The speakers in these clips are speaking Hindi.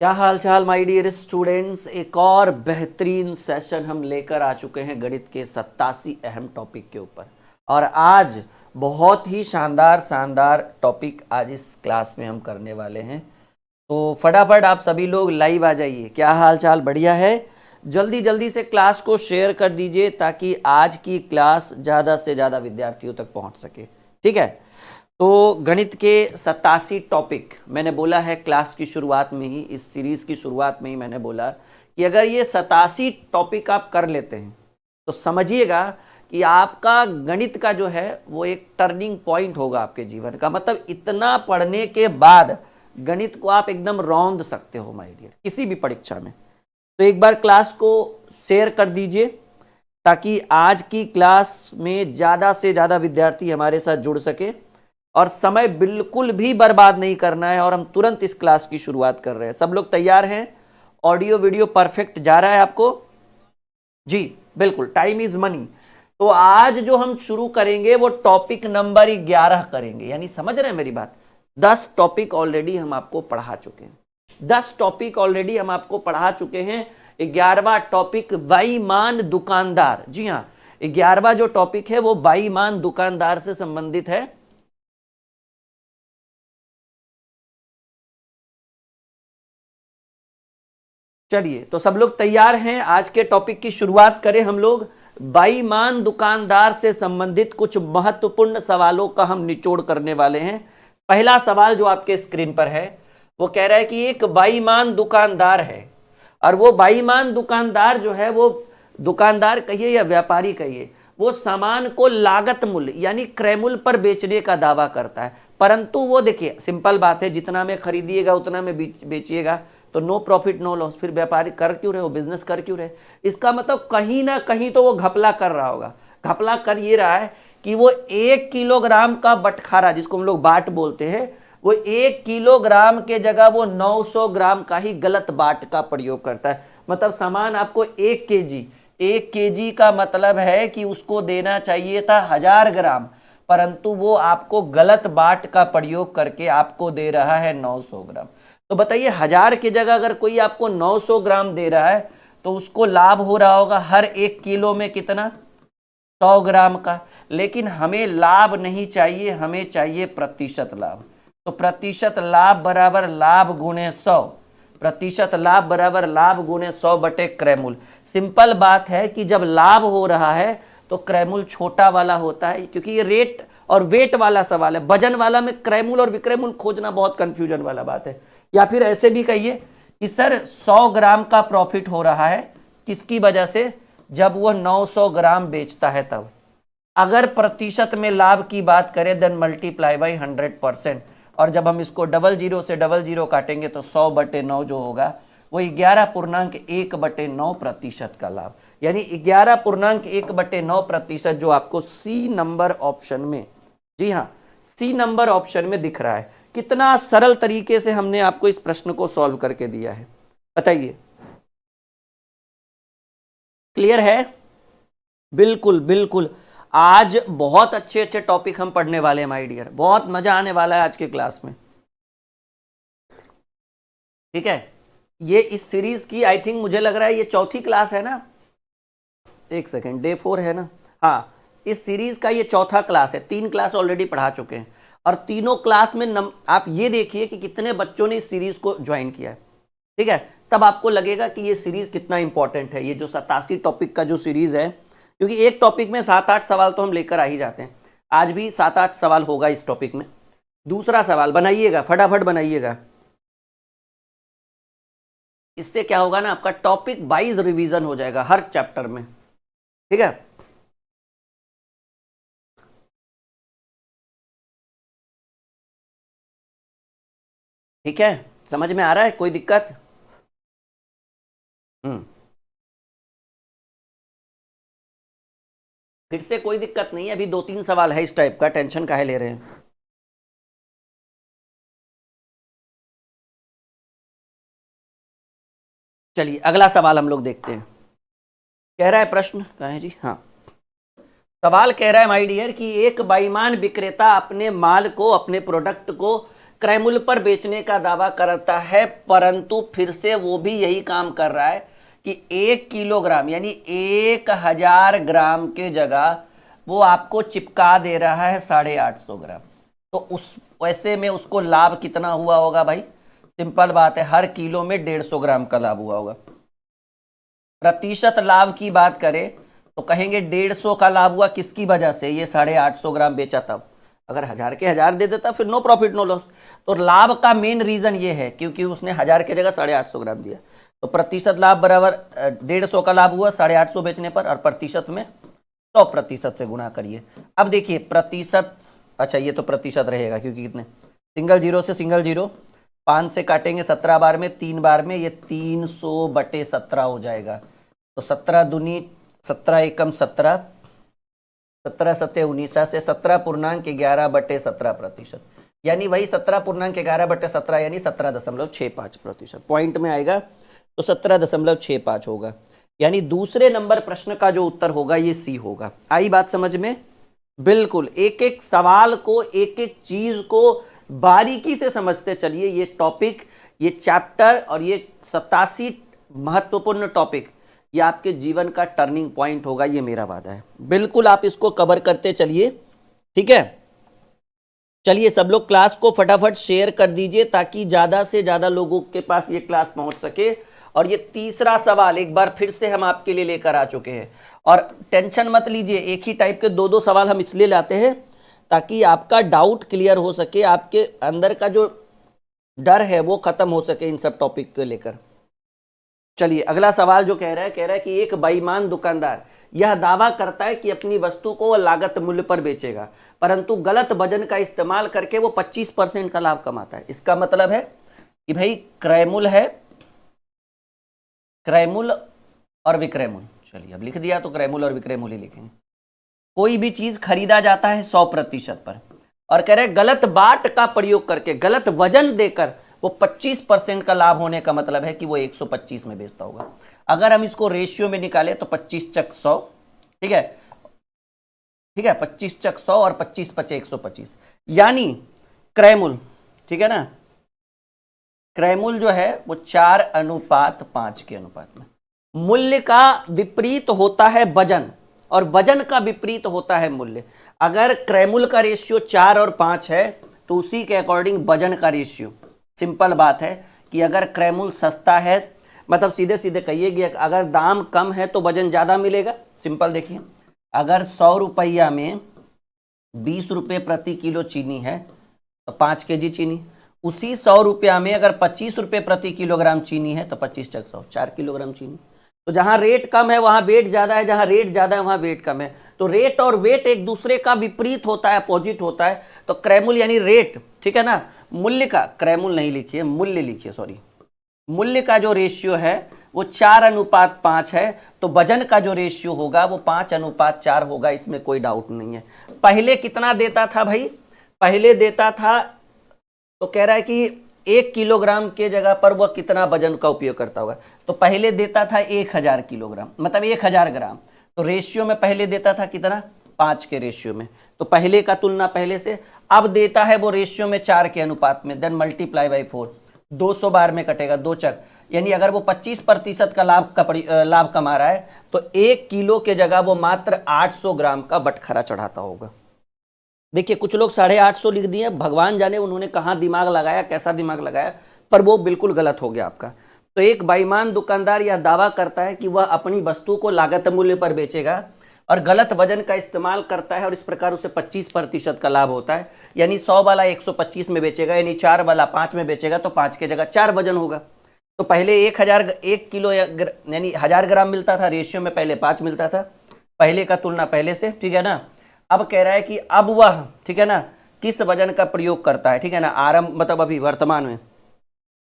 क्या हाल चाल माय डियर स्टूडेंट्स। एक और बेहतरीन सेशन हम लेकर आ चुके हैं गणित के 87 अहम टॉपिक के ऊपर। और आज बहुत ही शानदार शानदार टॉपिक आज इस क्लास में हम करने वाले हैं। तो फटाफट आप सभी लोग लाइव आ जाइए। क्या हाल चाल? बढ़िया है। जल्दी जल्दी से क्लास को शेयर कर दीजिए ताकि आज की क्लास ज़्यादा से ज़्यादा विद्यार्थियों तक पहुंच सके। ठीक है, तो गणित के 87 टॉपिक मैंने बोला है क्लास की शुरुआत में ही, इस सीरीज की शुरुआत में ही मैंने बोला कि अगर ये 87 टॉपिक आप कर लेते हैं तो समझिएगा कि आपका गणित का जो है वो एक टर्निंग पॉइंट होगा आपके जीवन का। मतलब इतना पढ़ने के बाद गणित को आप एकदम रौंद सकते हो माय डियर, किसी भी परीक्षा में। तो एक बार क्लास को शेयर कर दीजिए ताकि आज की क्लास में ज़्यादा से ज़्यादा विद्यार्थी हमारे साथ जुड़ सके। और समय बिल्कुल भी बर्बाद नहीं करना है और हम तुरंत इस क्लास की शुरुआत कर रहे हैं। सब लोग तैयार हैं? ऑडियो वीडियो परफेक्ट जा रहा है आपको? जी बिल्कुल, टाइम इज मनी। तो आज जो हम शुरू करेंगे वो टॉपिक नंबर 11 करेंगे। यानी समझ रहे हैं मेरी बात? 10 टॉपिक ऑलरेडी हम आपको पढ़ा चुके हैं। 10 टॉपिक ऑलरेडी हम आपको पढ़ा चुके हैं। 11वां टॉपिक बेईमान दुकानदार। जी हाँ, 11वां जो टॉपिक है वो बेईमान दुकानदार से संबंधित है। चलिए, तो सब लोग तैयार हैं? आज के टॉपिक की शुरुआत करें हम लोग। बेईमान दुकानदार से संबंधित कुछ महत्वपूर्ण सवालों का हम निचोड़ करने वाले हैं। पहला सवाल जो आपके स्क्रीन पर है वो कह रहा है कि एक बेईमान दुकानदार है और वो बेईमान दुकानदार जो है, वो दुकानदार कहिए या व्यापारी कहिए, वो सामान को लागत मूल्य यानी क्रय मूल्य पर बेचने का दावा करता है। परंतु वो देखिए, सिंपल बात है, जितना में खरीदिएगा उतना में बेचिएगा, तो नो प्रॉफिट नो लॉस। फिर व्यापारी कर क्यों रहे हो, बिजनेस कर क्यों रहे? इसका मतलब कहीं ना कहीं तो वो घपला कर रहा होगा। घपला कर ये रहा है कि वो 1 किलोग्राम का बटखारा, जिसको हम लोग बाट बोलते हैं, वो 1 किलोग्राम के जगह वो 900 ग्राम का ही गलत बाट का प्रयोग करता है। मतलब सामान आपको 1 केजी का मतलब है कि उसको देना चाहिए था 1000 ग्राम, परंतु वो आपको गलत बाट का प्रयोग करके आपको दे रहा है 900 ग्राम। तो बताइए, 1000 की जगह अगर कोई आपको 900 ग्राम दे रहा है तो उसको लाभ हो रहा होगा हर 1 किलो में कितना? 100 ग्राम का। लेकिन हमें लाभ नहीं चाहिए, हमें चाहिए प्रतिशत लाभ। तो प्रतिशत लाभ बराबर लाभ गुणे 100। प्रतिशत लाभ बराबर लाभ गुणे 100 बटे क्रय मूल्य। सिंपल बात है कि जब लाभ हो रहा है तो क्रय मूल्य छोटा वाला होता है, क्योंकि ये रेट और वेट वाला सवाल है। वजन वाला में क्रय मूल्य और विक्रय मूल्य खोजना बहुत कंफ्यूजन वाला बात है। या फिर ऐसे भी कहिए कि सर 100 ग्राम का प्रॉफिट हो रहा है, किसकी वजह से? जब वो 900 ग्राम बेचता है तब। अगर प्रतिशत में लाभ की बात करें देन मल्टीप्लाई बाई 100%। और जब हम इसको 00 से 00 काटेंगे तो 100 बटे 9 जो होगा वो 11.1/9% का लाभ। यानी 11.1/9% जो आपको सी नंबर ऑप्शन में, जी हाँ, सी नंबर ऑप्शन में दिख रहा है। कितना सरल तरीके से हमने आपको इस प्रश्न को सॉल्व करके दिया है, बताइए। क्लियर है? बिल्कुल बिल्कुल। आज बहुत अच्छे अच्छे टॉपिक हम पढ़ने वाले हैं माय डियर, बहुत मजा आने वाला है आज के क्लास में। ठीक है, ये इस सीरीज की आई थिंक मुझे लग रहा है ये चौथी क्लास है ना। एक सेकेंड, डे 4 है ना? हाँ, इस सीरीज का ये चौथा क्लास है। 3 क्लास ऑलरेडी पढ़ा चुके हैं और तीनों क्लास में आप ये देखिए कि कितने बच्चों ने इस सीरीज को ज्वाइन किया है। ठीक है, तब आपको लगेगा कि ये सीरीज कितना इंपॉर्टेंट है, ये जो 87 टॉपिक का जो सीरीज है। क्योंकि एक टॉपिक में 7-8 सवाल तो हम लेकर आ ही जाते हैं। आज भी 7-8 सवाल होगा इस टॉपिक में। दूसरा सवाल बनाइएगा, फटाफट बनाइएगा। इससे क्या होगा ना, आपका टॉपिक वाइज रिवीजन हो जाएगा हर चैप्टर में। ठीक है, ठीक है, समझ में आ रहा है? कोई दिक्कत? फिर से कोई दिक्कत नहीं है, अभी 2-3 सवाल है इस टाइप का, टेंशन काहे ले रहे हैं। चलिए अगला सवाल हम लोग देखते हैं। कह रहा है प्रश्न कहाँ है जी? हाँ, सवाल कह रहा है माय डियर कि एक बेईमान विक्रेता अपने माल को, अपने प्रोडक्ट को क्रय पर बेचने का दावा करता है, परंतु फिर से वो भी यही काम कर रहा है कि 1 किलोग्राम यानी 1000 ग्राम के जगह वो आपको चिपका दे रहा है 850 ग्राम। तो उस वैसे में उसको लाभ कितना हुआ होगा भाई? सिंपल बात है, हर किलो में 150 ग्राम का लाभ हुआ होगा। प्रतिशत लाभ की बात करें तो कहेंगे 150 का लाभ हुआ किसकी वजह से? ये 850 ग्राम बेचा तब। अगर 1000 के 1000 दे देता फिर नो प्रॉफिट नो लॉस। तो लाभ का मेन रीजन ये है क्योंकि उसने 1000 की जगह 850 ग्राम दिया। तो प्रतिशत लाभ बराबर 150 का लाभ हुआ 850 बेचने पर, और प्रतिशत में 100% से गुणा करिए। अब देखिए प्रतिशत, अच्छा ये तो प्रतिशत रहेगा क्योंकि कितने सिंगल जीरो से सिंगल जीरो, 5 से काटेंगे 17 बार में, 3 बार में, ये 300/17 हो जाएगा। तो 17 दूनी 17 एकम 17, 17 सत्ते 19 से 17.11/17%, यानी वही 17.11/17 यानी 17.65%। पॉइंट में आएगा तो 17.65 होगा, यानी दूसरे नंबर प्रश्न का जो उत्तर होगा ये सी होगा। आई बात समझ में? बिल्कुल, एक एक सवाल को, एक एक चीज को बारीकी से समझते चलिए। ये टॉपिक, ये चैप्टर और ये 87 महत्वपूर्ण टॉपिक, ये आपके जीवन का टर्निंग पॉइंट होगा, ये मेरा वादा है। बिल्कुल आप इसको कवर करते चलिए, ठीक है। चलिए सब लोग क्लास को फटाफट शेयर कर दीजिए ताकि ज्यादा से ज्यादा लोगों के पास ये क्लास पहुंच सके। और ये तीसरा सवाल एक बार फिर से हम आपके लिए लेकर आ चुके हैं, और टेंशन मत लीजिए, एक ही टाइप के 2-2 सवाल हम इसलिए लाते हैं ताकि आपका डाउट क्लियर हो सके, आपके अंदर का जो डर है वो खत्म हो सके इन सब टॉपिक को लेकर। चलिए अगला सवाल जो कह रहा है कि एक बेईमान दुकानदार यह दावा करता है कि अपनी वस्तु को वह लागत मूल्य पर बेचेगा, परंतु गलत वजन का इस्तेमाल करके वो 25% का लाभ कमाता है। इसका मतलब है कि भाई क्रय मूल्य है, क्रय मूल्य और विक्रय मूल्य। चलिए अब लिख दिया तो क्रय मूल्य और विक्रय मूल्य लिखेंगे। कोई भी चीज खरीदा जाता है 100% पर, और कह रहे गलत बाट का प्रयोग करके, गलत वजन देकर वो 25% का लाभ होने का मतलब है कि वो 125 में बेचता होगा। अगर हम इसको रेशियो में निकाले तो 25/100, ठीक है, ठीक है, 25/100 और 25/125, यानी क्रय मूल्य, ठीक है ना, क्रय मूल्य जो है वो 4:5 के अनुपात में। मूल्य का विपरीत होता है वजन, और वजन का विपरीत होता है मूल्य। अगर क्रय मूल्य का रेशियो 4 और 5 है तो उसी के अकॉर्डिंग वजन का रेशियो। सिंपल बात है कि अगर क्रय मूल्य सस्ता है, मतलब सीधे सीधे कहिए कि अगर दाम कम है तो वजन ज्यादा मिलेगा। सिंपल देखिए, अगर 100 रुपया में 20 रुपये प्रति किलो चीनी है तो 5 kg चीनी, उसी 100 रुपया में अगर 25 रुपये प्रति किलोग्राम चीनी है तो 25/100 4 किलोग्राम चीनी। तो जहां रेट कम है वहां वेट ज्यादा है, जहां रेट ज्यादा है वहां वेट कम है। तो रेट और वेट एक दूसरे का विपरीत होता है, अपोजिट होता है। तो क्रय मूल्य यानी रेट, ठीक है ना, मूल्य का, क्रय मूल्य नहीं लिखिए, मूल्य लिखिए, सॉरी, मूल्य का जो रेशियो है वो 4:5 है, तो वजन का जो रेशियो होगा वो 5:4 होगा। इसमें कोई डाउट नहीं है। पहले कितना देता था भाई? पहले देता था, तो कह रहा है कि 1 किलोग्राम के जगह पर वह कितना वजन का उपयोग करता होगा। तो पहले देता था 1000 किलोग्राम, मतलब 1000 ग्राम। तो रेशियो में पहले देता था कितना? 5 के रेशियो में। तो पहले का तुलना पहले से। अब देता है वो रेशियो में 4 के अनुपात में, देन मल्टीप्लाई बाई 4, 200 बार में कटेगा 2 चक, यानी अगर वो 25% का लाभ कमा रहा है तो 1 किलो के जगह वो मात्र 800 ग्राम का बटखरा चढ़ाता होगा। देखिए कुछ लोग 850 लिख दिए, भगवान जाने उन्होंने कहाँ दिमाग लगाया, कैसा दिमाग लगाया, पर वो बिल्कुल गलत हो गया आपका। तो एक बेईमान दुकानदार यह दावा करता है कि वह अपनी वस्तु को लागत मूल्य पर बेचेगा और गलत वजन का इस्तेमाल करता है, और इस प्रकार उसे 25% का लाभ होता है। यानी 100 वाला 125 में बेचेगा, यानी 4 वाला 5 में बेचेगा, तो 5 की जगह 4 वजन होगा। तो पहले 1 किलो यानी 1000 ग्राम मिलता था, रेशियो में पहले 5 मिलता था, पहले का तुलना पहले से, ठीक है ना। अब कह रहा है कि अब वह, ठीक है ना, किस वजन का प्रयोग करता है, ठीक है ना, आरंभ मतलब अभी वर्तमान में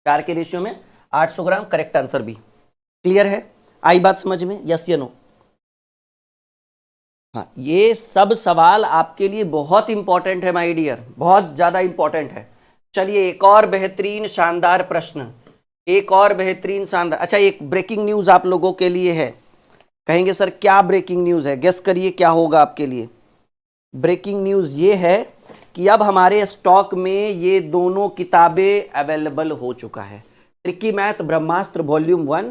4 के रेशियो में 800 gram. Correct answer B. Clear है? आई बात समझ में? यस या नो? हाँ, ये सब सवाल आपके लिए बहुत इंपॉर्टेंट है माय डियर, बहुत ज्यादा इंपॉर्टेंट है। चलिए एक और बेहतरीन शानदार प्रश्न, एक और बेहतरीन शानदार। अच्छा, एक ब्रेकिंग न्यूज आप लोगों के लिए है। कहेंगे सर क्या ब्रेकिंग न्यूज है? गेस करिए क्या होगा आपके लिए। ब्रेकिंग न्यूज ये है कि अब हमारे स्टॉक में ये दोनों किताबें अवेलेबल हो चुका है, ट्रिकी मैथ ब्रह्मास्त्र वॉल्यूम 1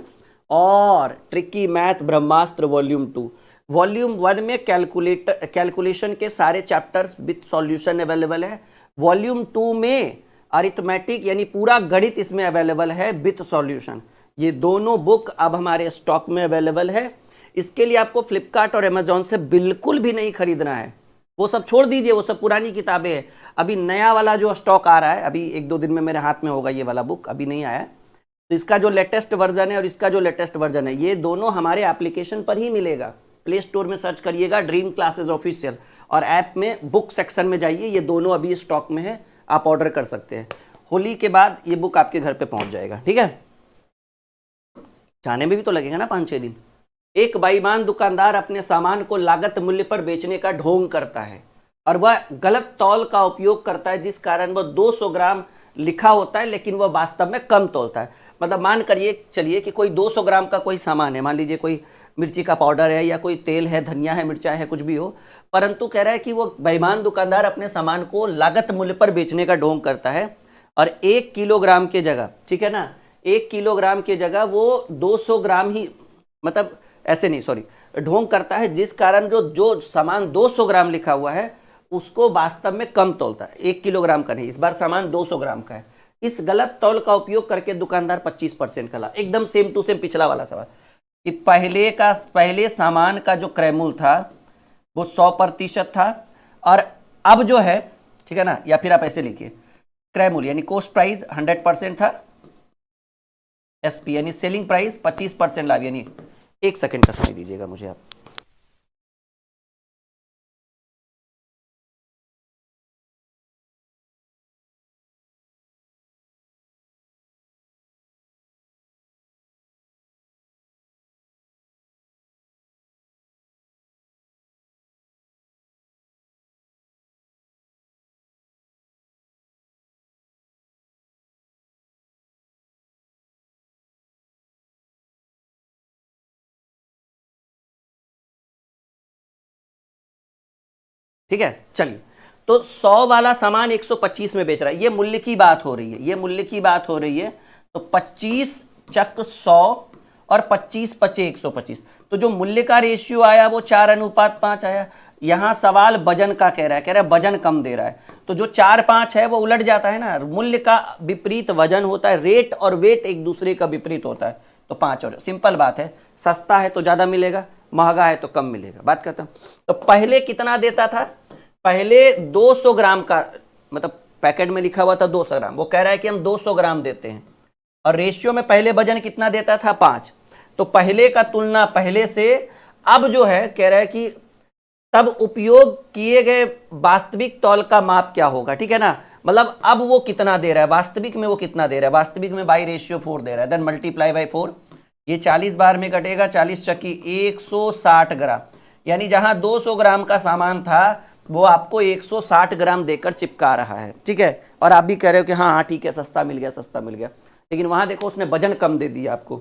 और ट्रिकी मैथ ब्रह्मास्त्र वॉल्यूम 2। वॉल्यूम 1 में कैलकुलेशन के सारे चैप्टर्स विथ सॉल्यूशन अवेलेबल है। वॉल्यूम 2 में अरिथमेटिक यानी पूरा गणित इसमें अवेलेबल है विथ सॉल्यूशन। ये दोनों बुक अब हमारे स्टॉक में अवेलेबल है। इसके लिए आपको फ्लिपकार्ट और अमेजोन से बिल्कुल भी नहीं खरीदना है, वो सब छोड़ दीजिए, वो सब पुरानी किताबें हैं। अभी नया वाला जो स्टॉक आ रहा है, अभी 1-2 दिन में मेरे हाथ में होगा ये वाला बुक, अभी नहीं आया। तो इसका जो लेटेस्ट वर्जन है और इसका जो लेटेस्ट वर्जन है, ये दोनों हमारे एप्लीकेशन पर ही मिलेगा। प्ले स्टोर में सर्च करिएगा ड्रीम क्लासेस ऑफिशियल और ऐप में बुक सेक्शन में जाइए, ये दोनों अभी स्टॉक में है, आप ऑर्डर कर सकते हैं। होली के बाद ये बुक आपके घर पे पहुंच जाएगा, ठीक है। जाने में भी तो लगेगा ना 5-6 दिन। एक बेईमान दुकानदार अपने सामान को लागत मूल्य पर बेचने का ढोंग करता है और वह गलत तौल का उपयोग करता है, जिस कारण वह 200 ग्राम लिखा होता है लेकिन वह वास्तव में कम तोलता है। मतलब मान करिए चलिए कि कोई 200 ग्राम का कोई सामान है, मान लीजिए कोई मिर्ची का पाउडर है या कोई तेल है, धनिया है, मिर्चा है, कुछ भी हो, परंतु कह रहा है कि वो बेईमान दुकानदार अपने सामान को लागत मूल्य पर बेचने का ढोंग करता है और 1 किलोग्राम के जगह, ठीक है ना, 1 किलोग्राम के जगह वो 200 ग्राम ही, मतलब ऐसे नहीं, सॉरी, ढोंग करता है, जिस कारण जो सामान 200 ग्राम लिखा हुआ है उसको वास्तव में कम तौलता है, 1 किलोग्राम का नहीं, इस बार सामान 200 ग्राम का है। इस गलत तौल का उपयोग करके दुकानदार 25% का ला। एकदम सेम टू सेम पिछला वाला सवाल कि पहले सामान का जो क्रय मूल्य था वो 100% था और अब जो है, ठीक है ना, या फिर आप ऐसे लिखिए क्रय मूल्य यानी कॉस्ट प्राइस 100% था, एसपी यानी सेलिंग प्राइस 25% लाभ, यानी 1 सेकंड का समय दीजिएगा मुझे आप। ठीक है, चलिए, तो 100 वाला सामान 125 में बेच रहा है, ये मूल्य की बात हो रही है, ये मूल्य की बात हो रही है। तो 25 चक 100 और 25 पचे 125, तो जो मूल्य का रेशियो आया वो 4:5 आया। यहां सवाल वजन का कह रहा है वजन कम दे रहा है, तो जो 4-5 है वो उलट जाता है ना, मूल्य का विपरीत वजन होता है, रेट और वेट एक दूसरे का विपरीत होता है, तो 5 और सिंपल बात है, सस्ता है तो ज्यादा मिलेगा, महंगा है तो कम मिलेगा, बात खत्म। तो पहले कितना देता था, पहले 200 ग्राम का, मतलब पैकेट में लिखा हुआ था 200 ग्राम, वो कह रहा है कि हम 200 ग्राम देते हैं और रेशियो में पहले वजन कितना देता था 5, तो पहले का तुलना पहले से अब जो है कह रहा है कि तब उपयोग किए गए वास्तविक तौल का माप क्या होगा, ठीक है ना, मतलब अब वो कितना दे रहा है, वास्तविक में वो कितना दे रहा है, वास्तविक में बाई रेशियो 4 दे रहा है, देन मल्टीप्लाई बाई 4, ये 40 बार में कटेगा, 40 चक्की 160 ग्राम, यानी जहां 200 ग्राम का सामान था वो आपको 160 ग्राम देकर चिपका रहा है, ठीक है। और आप भी कह रहे हो कि हाँ हाँ ठीक है, सस्ता मिल गया, सस्ता मिल गया, लेकिन वहां देखो उसने वजन कम दे दिया आपको।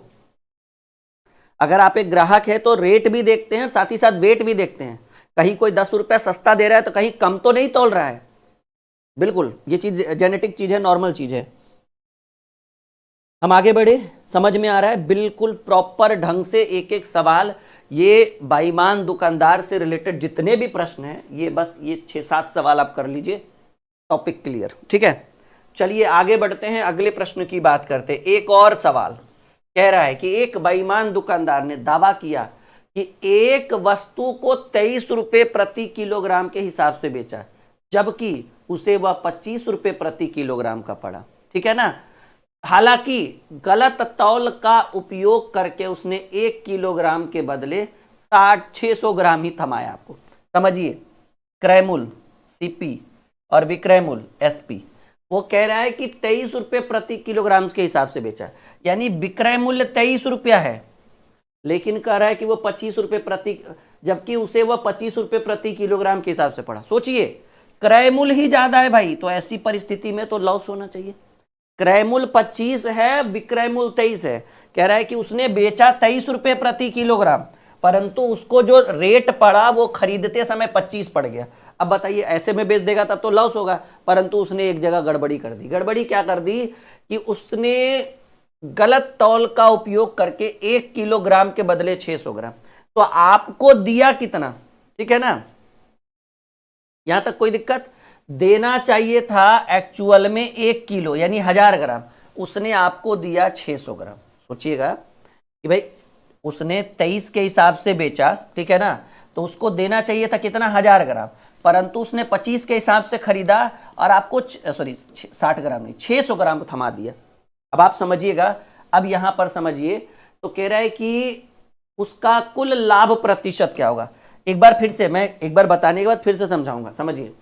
अगर आप एक ग्राहक है तो रेट भी देखते हैं, साथ ही साथ वेट भी देखते हैं, कहीं कोई 10 रुपया सस्ता दे रहा है तो कहीं कम तो नहीं तोल रहा है, बिल्कुल ये चीज जेनेटिक चीज है, नॉर्मल चीज है। हम आगे बढ़े, समझ में आ रहा है, बिल्कुल प्रॉपर ढंग से एक एक सवाल, ये बेईमान दुकानदार से रिलेटेड जितने भी प्रश्न हैं, ये बस ये 6-7 सवाल आप कर लीजिए, टॉपिक क्लियर, ठीक है। चलिए आगे बढ़ते हैं, अगले प्रश्न की बात करते हैं। एक और सवाल कह रहा है कि एक बेईमान दुकानदार ने दावा किया कि एक वस्तु को 23 रुपए प्रति किलोग्राम के हिसाब से बेचा, जबकि उसे वह 25 रुपए प्रति किलोग्राम का पड़ा, ठीक है ना। हालांकि गलत तौल का उपयोग करके उसने 1 किलोग्राम के बदले 600 ग्राम ही थमाया। आपको समझिए, क्रय मूल्य सीपी और विक्रय मूल्य एसपी, वो कह रहा है कि 23 रुपए प्रति किलोग्राम के हिसाब से बेचा, यानी विक्रय मूल्य 23 रुपया है, लेकिन कह रहा है कि वो 25 रुपए प्रति, जबकि उसे वह 25 रुपए प्रति किलोग्राम के हिसाब से पड़ा। सोचिए, क्रय मूल्य ही ज्यादा है भाई, तो ऐसी परिस्थिति में तो लॉस होना चाहिए। क्रय मूल्य 25 है, विक्रय मूल्य 23 है, कह रहा है कि उसने बेचा 23 रुपए प्रति किलोग्राम, परंतु उसको जो रेट पड़ा वो खरीदते समय 25 पड़ गया। अब बताइए ऐसे में बेच देगा तब तो लॉस होगा, परंतु उसने एक जगह गड़बड़ी कर दी। गड़बड़ी क्या कर दी कि उसने गलत तौल का उपयोग करके 1 किलोग्राम के बदले 600 ग्राम, तो आपको दिया कितना, ठीक है ना, यहां तक कोई दिक्कत। देना चाहिए था एक्चुअल में 1 किलो यानी 1000 ग्राम, उसने आपको दिया 600 ग्राम। सोचिएगा कि भाई उसने 23 के हिसाब से बेचा, ठीक है ना, तो उसको देना चाहिए था कितना, 1000 ग्राम, परंतु उसने 25 के हिसाब से खरीदा और आपको 60 ग्राम नहीं 600 ग्राम थमा दिया। अब आप समझिएगा, अब यहां पर समझिए, तो कह रहा है कि उसका कुल लाभ प्रतिशत क्या होगा। एक बार फिर से, मैं एक बार बताने के बाद फिर से समझाऊंगा, समझिए।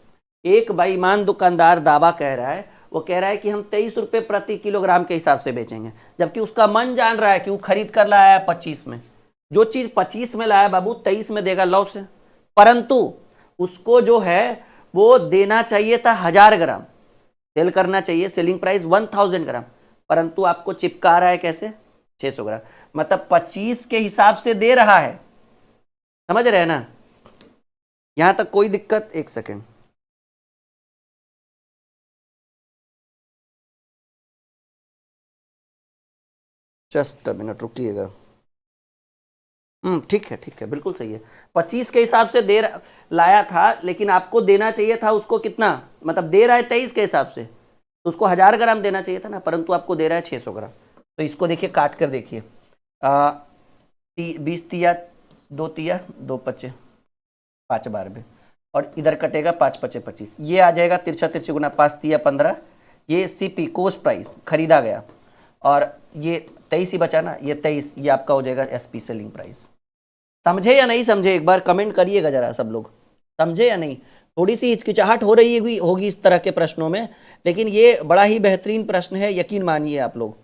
एक बेईमान दुकानदार दावा कह रहा है, वो कह रहा है कि हम 23 रुपए प्रति किलोग्राम के हिसाब से बेचेंगे, जबकि उसका मन जान रहा है कि वो खरीद कर लाया है 25 में, जो चीज 25 में लाया बाबू 23 में देगा लॉस है, परंतु उसको जो है वो देना चाहिए था 1000 ग्राम, सेल करना चाहिए, सेलिंग प्राइस 1000 ग्राम, परंतु आपको चिपका रहा है कैसे, 600 ग्राम, मतलब 25 के हिसाब से दे रहा है। समझ रहे हैं ना, यहां तक कोई दिक्कत। एक सेकेंड, जस्ट मिनट रुकिएगा। ठीक है, ठीक है, बिल्कुल सही है। 25 के हिसाब से लाया था, लेकिन आपको देना चाहिए था उसको कितना, मतलब दे रहा है 23 के हिसाब से, तो उसको 1000 ग्राम देना चाहिए था ना, परंतु आपको दे रहा है 600 ग्राम। तो इसको देखिए, काट कर देखिए, 20 तिया 2 तिया 2 पचे 5 बार में, और इधर कटेगा 5 पचे 25, ये आ जाएगा तिरछा तिरछी गुना 5 तिया 15, ये सीपी कोस्ट प्राइस खरीदा गया, और ये 23 ही बचा ना, ये 23, ये आपका हो जाएगा एसपी सेलिंग प्राइस। समझे या नहीं समझे, एक बार कमेंट करिएगा जरा सब लोग, समझे या नहीं। थोड़ी सी हिचकिचाहट हो रही होगी इस तरह के प्रश्नों में, लेकिन ये बड़ा ही बेहतरीन प्रश्न है, यकीन मानिए आप लोग।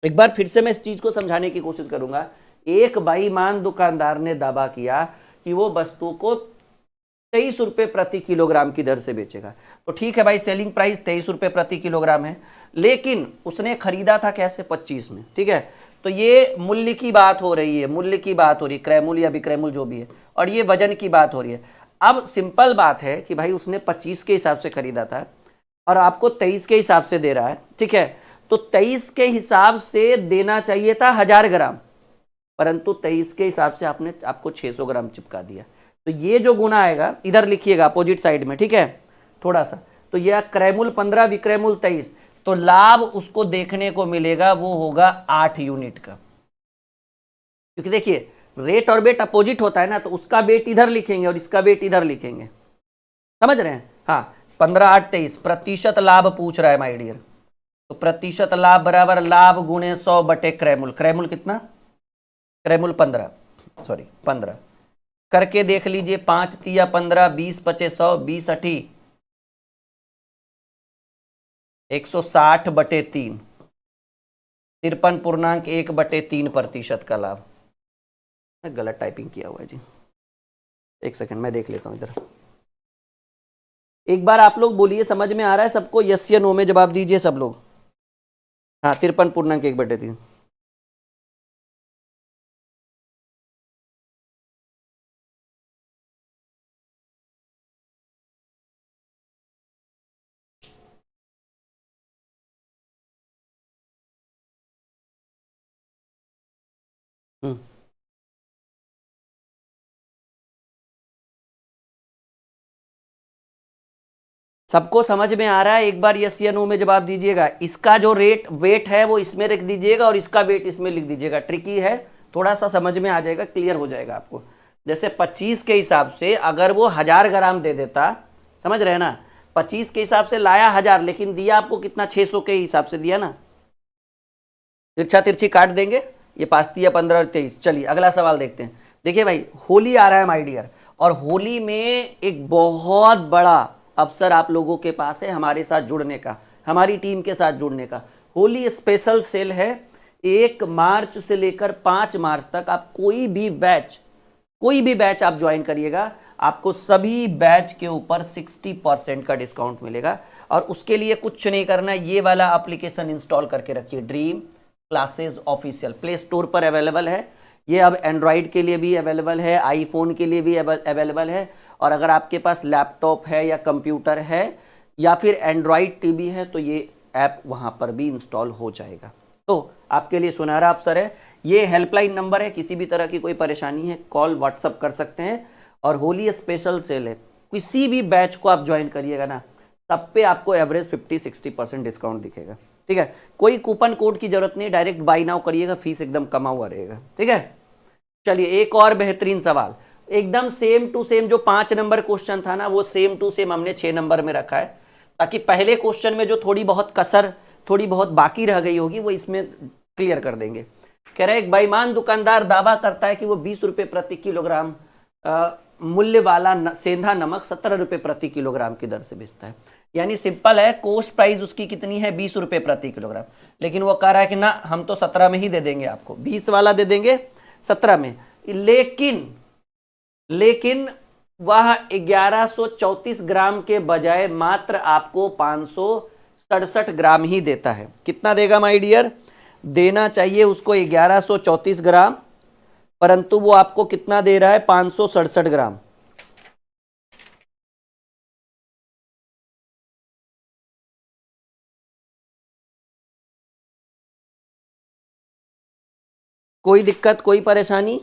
एक बार फिर से मैं इस चीज को समझाने की कोशिश करूंगा। एक बेईमान दुकानदार ने दावा किया कि वो वस्तु को 23 रुपए प्रति किलोग्राम की दर से बेचेगा, तो ठीक है भाई, सेलिंग प्राइस 23 रुपए प्रति किलोग्राम है, लेकिन उसने खरीदा था कैसे, 25 में, ठीक है। तो ये मूल्य की बात हो रही है, मूल्य की बात हो रही है, क्रय मूल्य या विक्रय मूल्य जो भी है, और ये वजन की बात हो रही है। अब सिंपल बात है कि भाई उसने 25 के हिसाब से खरीदा था और आपको 23 के हिसाब से दे रहा है, ठीक है, तो 23 के हिसाब से देना चाहिए था 1000 ग्राम, परंतु 23 के हिसाब से आपने आपको 600 ग्राम चिपका दिया। तो ये जो गुना आएगा इधर लिखिएगा अपोजिट साइड में, ठीक है, थोड़ा सा, तो यह क्रयमूल 15 विक्रयमूल 23, तो लाभ उसको देखने को मिलेगा वो होगा 8 यूनिट का, क्योंकि देखिए रेट और बेट अपोजिट होता है ना, तो उसका बेट इधर लिखेंगे और इसका बेट इधर लिखेंगे, समझ रहे हैं। हाँ, 15 8 23 प्रतिशत लाभ पूछ रहा है माय डियर, तो प्रतिशत लाभ बराबर लाभ गुणे 100 बटे क्रयमूल, क्रयमूल कितना, क्रयमूल 15 करके देख लीजिए, 5 तिया 15, 20 पचे 100, 20 अठी 160 बटे 3, 53.1 बटे 3 प्रतिशत का लाभ। गलत टाइपिंग किया हुआ है जी, एक सेकंड मैं देख लेता हूं इधर। एक बार आप लोग बोलिए, समझ में आ रहा है सबको, यस या नो में जवाब दीजिए सब लोग। हाँ, 53.1 बटे 3। सबको समझ में आ रहा है, एक बार यस या नो में जवाब दीजिएगा। इसका जो वेट है वो इसमें रख दीजिएगा और इसका वेट इसमें लिख दीजिएगा, ट्रिकी है, थोड़ा सा समझ में आ जाएगा, क्लियर हो जाएगा आपको। जैसे 25 के हिसाब से अगर वो 1000 ग्राम दे देता, समझ रहे हैं ना, 25 के हिसाब से लाया 1000, लेकिन दिया आपको कितना, 600 के हिसाब से दिया ना, तिरछा तिरछी काट देंगे, ये 5 तिया 15 और 23। चलिए अगला सवाल देखते हैं। देखिए भाई, होली आ रहा है माय डियर, और होली में एक बहुत बड़ा अवसर आप लोगों के पास है हमारे साथ जुड़ने का, हमारी टीम के साथ जुड़ने का। होली स्पेशल सेल है, 1 मार्च से लेकर 5 मार्च तक आप कोई भी बैच आप ज्वाइन करिएगा, आपको सभी बैच के ऊपर 60% का डिस्काउंट मिलेगा। और उसके लिए कुछ नहीं करना, ये वाला एप्लीकेशन इंस्टॉल करके रखिए, dream classes official, play store पर अवेलेबल है। ये अब एंड्रॉइड के लिए भी अवेलेबल है, आईफोन के लिए भी अवेलेबल है, और अगर आपके पास लैपटॉप है या कंप्यूटर है या फिर एंड्रॉयड टीवी है तो ये ऐप वहाँ पर भी इंस्टॉल हो जाएगा। तो आपके लिए सुनहरा अवसर है। ये हेल्पलाइन नंबर है, किसी भी तरह की कोई परेशानी है कॉल व्हाट्सअप कर सकते हैं। और होली स्पेशल सेल है, किसी भी बैच को आप ज्वाइन करिएगा ना, तब पे आपको एवरेज 50-60% डिस्काउंट दिखेगा। ठीक है, कोई कूपन कोड की जरूरत नहीं, डायरेक्ट बाय नाउ करिएगा, फीस एकदम कमा हुआ रहेगा। ठीक है, चलिए एक और बेहतरीन सवाल, एकदम सेम टू सेम जो 5 नंबर क्वेश्चन था ना, वो सेम टू सेम हमने 6 नंबर में रखा है, ताकि पहले क्वेश्चन में जो थोड़ी बहुत कसर, थोड़ी बहुत बाकी रह गई होगी, वो इसमें क्लियर कर देंगे। कह रहे एक बेईमान दुकानदार दावा करता है कि वो 20 रुपये प्रति किलोग्राम मूल्य वाला सेंधा नमक 17 रुपये प्रति किलोग्राम की दर से बेचता है। यानी सिंपल है, कोस्ट प्राइस उसकी कितनी है, 20 रुपये प्रति किलोग्राम, लेकिन वो कह रहा है कि ना हम तो 17 में ही दे देंगे आपको, 20 वाला दे देंगे 17 में। लेकिन वह 1134 ग्राम के बजाय मात्र आपको 567 ग्राम ही देता है। कितना देगा माय डियर? देना चाहिए उसको 1134 ग्राम, परंतु वो आपको कितना दे रहा है, 567 ग्राम। कोई दिक्कत, कोई परेशानी?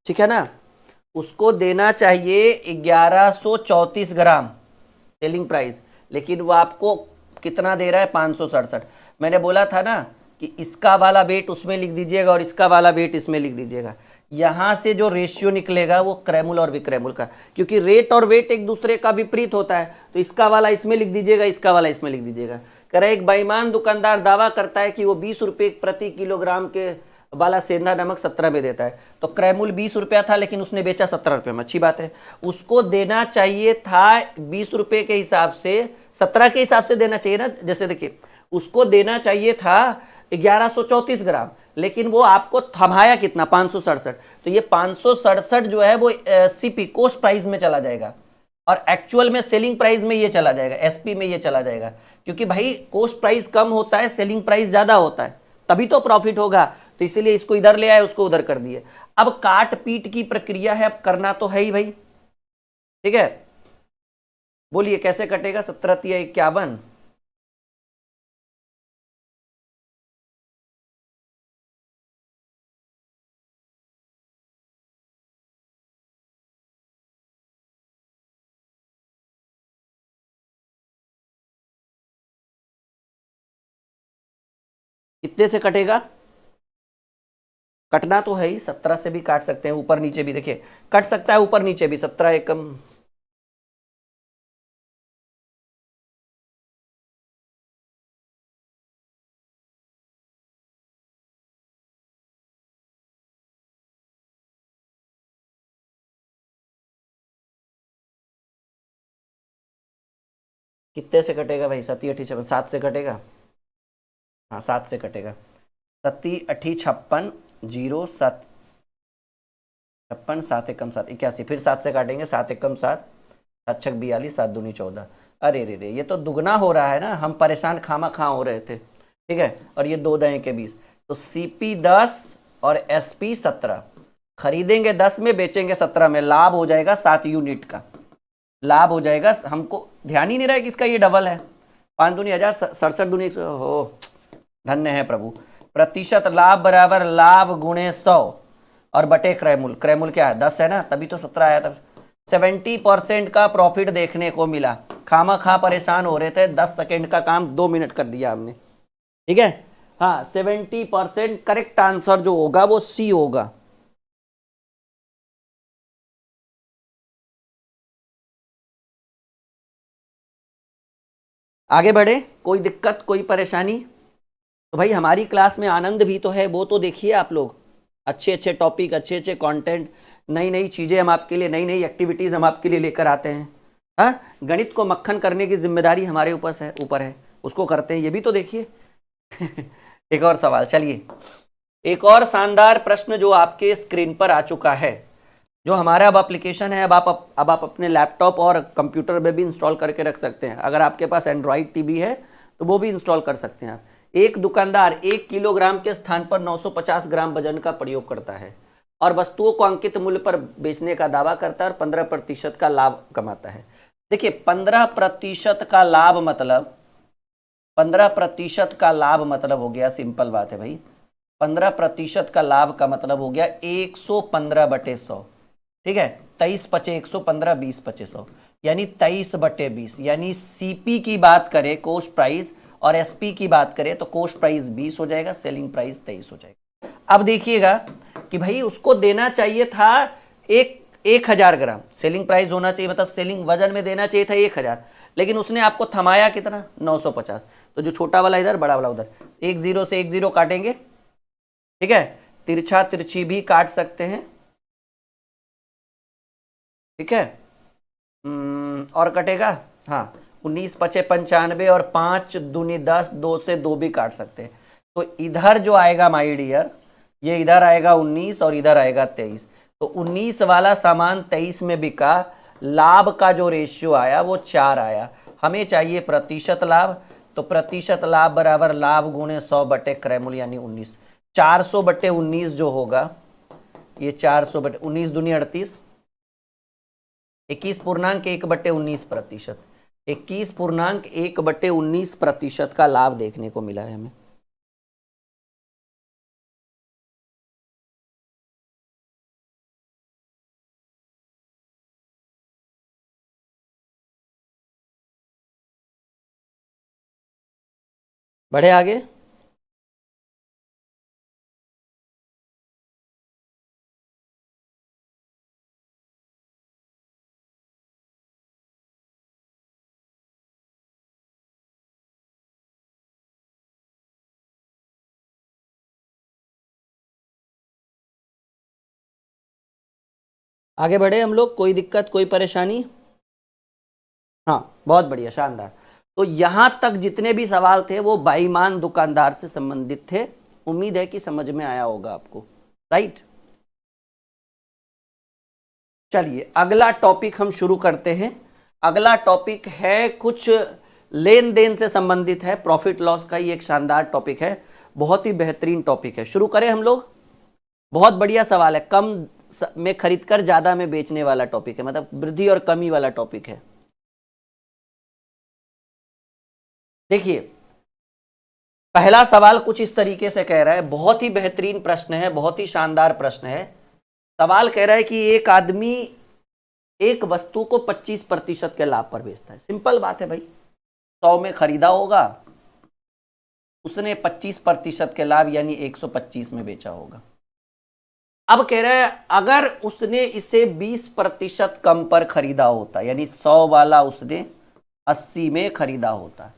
ठीक है ना, उसको देना चाहिए 1134 ग्राम सेलिंग प्राइस, लेकिन वो आपको कितना दे रहा है, 567। मैंने बोला था ना कि इसका वाला वेट उसमें लिख दीजिएगा और इसका वाला वेट इसमें लिख दीजिएगा। यहां से जो रेशियो निकलेगा वो क्रैमुल और विक्रैमुल का, क्योंकि रेट और वेट एक दूसरे का विपरीत होता है, तो इसका वाला इसमें लिख दीजिएगा, इसका वाला इसमें लिख दीजिएगा। कह रहे एक बेईमान दुकानदार दावा करता है कि वो 20 रुपये प्रति किलोग्राम के वाला सेंधा नमक 17 में देता है। तो क्रैमुल 20 रुपया था, लेकिन उसने बेचा 17 रुपये में, अच्छी बात है। उसको देना चाहिए था 20 रुपये के हिसाब से, 17 के हिसाब से देना चाहिए ना, जैसे देखिए उसको देना चाहिए था 1134 ग्राम, लेकिन वो आपको थमाया कितना, 567। तो ये 567 जो है वो सीपी कोस्ट प्राइस में चला जाएगा और एक्चुअल में सेलिंग प्राइस में ये चला जाएगा, एसपी में ये चला जाएगा, क्योंकि भाई कोस्ट प्राइस कम होता है, सेलिंग प्राइस ज्यादा होता है, तभी तो प्रॉफिट होगा। तो इसीलिए इसको इधर ले आए, उसको उधर कर दिए। अब काट पीट की प्रक्रिया है, अब करना तो है ही भाई। ठीक है, बोलिए कैसे कटेगा, 17 × 51। कितने से कटेगा? कटना तो है ही, 17 से भी काट सकते हैं, ऊपर नीचे भी देखिए कट सकता है, ऊपर नीचे भी। 17 एकम कितने से कटेगा भाई? 7 × 8 = 7 से कटेगा। हाँ 7 से कटेगा। 7 × 8 = 56, 0 7 56, 7 एकम 7 81, फिर 7 से काटेंगे, 7 एकम 7, 7 छक 42, 7 दूनी 14। अरे रे रे, ये तो दुगना हो रहा है ना, हम परेशान खामा खा हो रहे थे। ठीक है, और ये 2 दहें के 20, तो CP 10 और SP 17। खरीदेंगे 10 में, बेचेंगे 17 में, लाभ हो जाएगा 7 यूनिट का, लाभ हो जाएगा। हमको ध्यान ही नहीं रहा है कि इसका ये डबल है। 5 दूनी 1000, 67 दूनी 100, हो धन्य है प्रभु। प्रतिशत लाभ बराबर लाभ गुणे 100 और बटे क्रैमुल। क्रैमुल क्या है, 10 है ना, तभी तो 17 आया था। 70% का प्रॉफिट देखने को मिला। खामा खा परेशान हो रहे थे, 10 सेकेंड का काम 2 मिनट कर दिया हमने। ठीक है, हाँ 70% करेक्ट आंसर जो होगा वो C होगा। आगे बढ़े, कोई दिक्कत, कोई परेशानी? तो भाई हमारी क्लास में आनंद भी तो है, वो तो देखिए आप लोग। अच्छे अच्छे टॉपिक, अच्छे अच्छे कंटेंट, नई नई चीज़ें हम आपके लिए, नई नई एक्टिविटीज़ हम आपके लिए लेकर आते हैं। हाँ, गणित को मक्खन करने की जिम्मेदारी हमारे ऊपर है, उसको करते हैं, ये भी तो देखिए। एक और सवाल, चलिए एक और शानदार प्रश्न जो आपके स्क्रीन पर आ चुका है, जो हमारा अब एप्लीकेशन है, अब आप अपने लैपटॉप और कंप्यूटर में भी इंस्टॉल करके रख सकते हैं। अगर आपके पास एंड्रॉयड टीवी है तो वो भी इंस्टॉल कर सकते हैं आप। एक दुकानदार 1 किलोग्राम के स्थान पर 950 ग्राम वजन का प्रयोग करता है और वस्तुओं को अंकित मूल्य पर बेचने का दावा करता है और 15% का लाभ कमाता है। देखिए 15% का लाभ मतलब 15% का लाभ मतलब हो गया, सिंपल बात है भाई, 15% का लाभ का मतलब हो गया 115/100, ठीक है। 23 पचे 115, 20 पचे 100, यानी 23/20। यानी सीपी की बात करें कोस्ट प्राइस और एसपी की बात करें तो कोस्ट प्राइस 20 हो जाएगा, सेलिंग प्राइस 23 हो जाएगा। अब देखिएगा कि भाई उसको देना चाहिए था 1000 ग्राम, सेलिंग प्राइस होना चाहिए, मतलब सेलिंग वजन में देना चाहिए था 1000, लेकिन उसने आपको थमाया कितना, 950। तो जो छोटा वाला इधर, बड़ा वाला उधर, 10 से 10 काटेंगे, ठीक है। तिरछा तिरछी भी काट सकते हैं, ठीक है। और कटेगा, हाँ, 19 पचे 95 और 5 दूनी 10, 2 से 2 भी काट सकते हैं। तो इधर जो आएगा माय डियर, ये इधर आएगा 19 और इधर आएगा 23। तो 19 वाला सामान 23 में बिका, लाभ का जो रेशियो आया वो 4 आया। हमें चाहिए प्रतिशत लाभ, तो प्रतिशत लाभ बराबर लाभ गुणे 100 बटे क्रय मूल्य यानी 19। 400/19 जो होगा, ये 400/19 दूनी 38, 21.1/19%, 21.1/19% का लाभ देखने को मिला है हमें। बढ़े आगे। आगे बढ़े हम लोग, कोई दिक्कत कोई परेशानी? हाँ, बहुत बढ़िया, शानदार। तो यहां तक जितने भी सवाल थे वो बेईमान दुकानदार से संबंधित थे। उम्मीद है कि समझ में आया होगा आपको, राइट। चलिए अगला टॉपिक हम शुरू करते हैं। अगला टॉपिक है कुछ लेन देन से संबंधित है, प्रॉफिट लॉस का ही एक शानदार टॉपिक है, बहुत ही बेहतरीन टॉपिक है। शुरू करें हम लोग। बहुत बढ़िया सवाल है, कम में खरीदकर ज्यादा में बेचने वाला टॉपिक है, मतलब वृद्धि और कमी वाला टॉपिक है। देखिए पहला सवाल कुछ इस तरीके से कह रहा है, बहुत ही बेहतरीन प्रश्न है, बहुत ही शानदार प्रश्न है। सवाल कह रहा है कि एक आदमी एक वस्तु को 25% के लाभ पर बेचता है। सिंपल बात है भाई, 100 में खरीदा होगा, उसने 25% के लाभ यानी 125 में बेचा होगा। अब कह रहा है अगर उसने इसे 20% कम पर खरीदा होता, यानी 100 वाला उसने 80 में खरीदा होता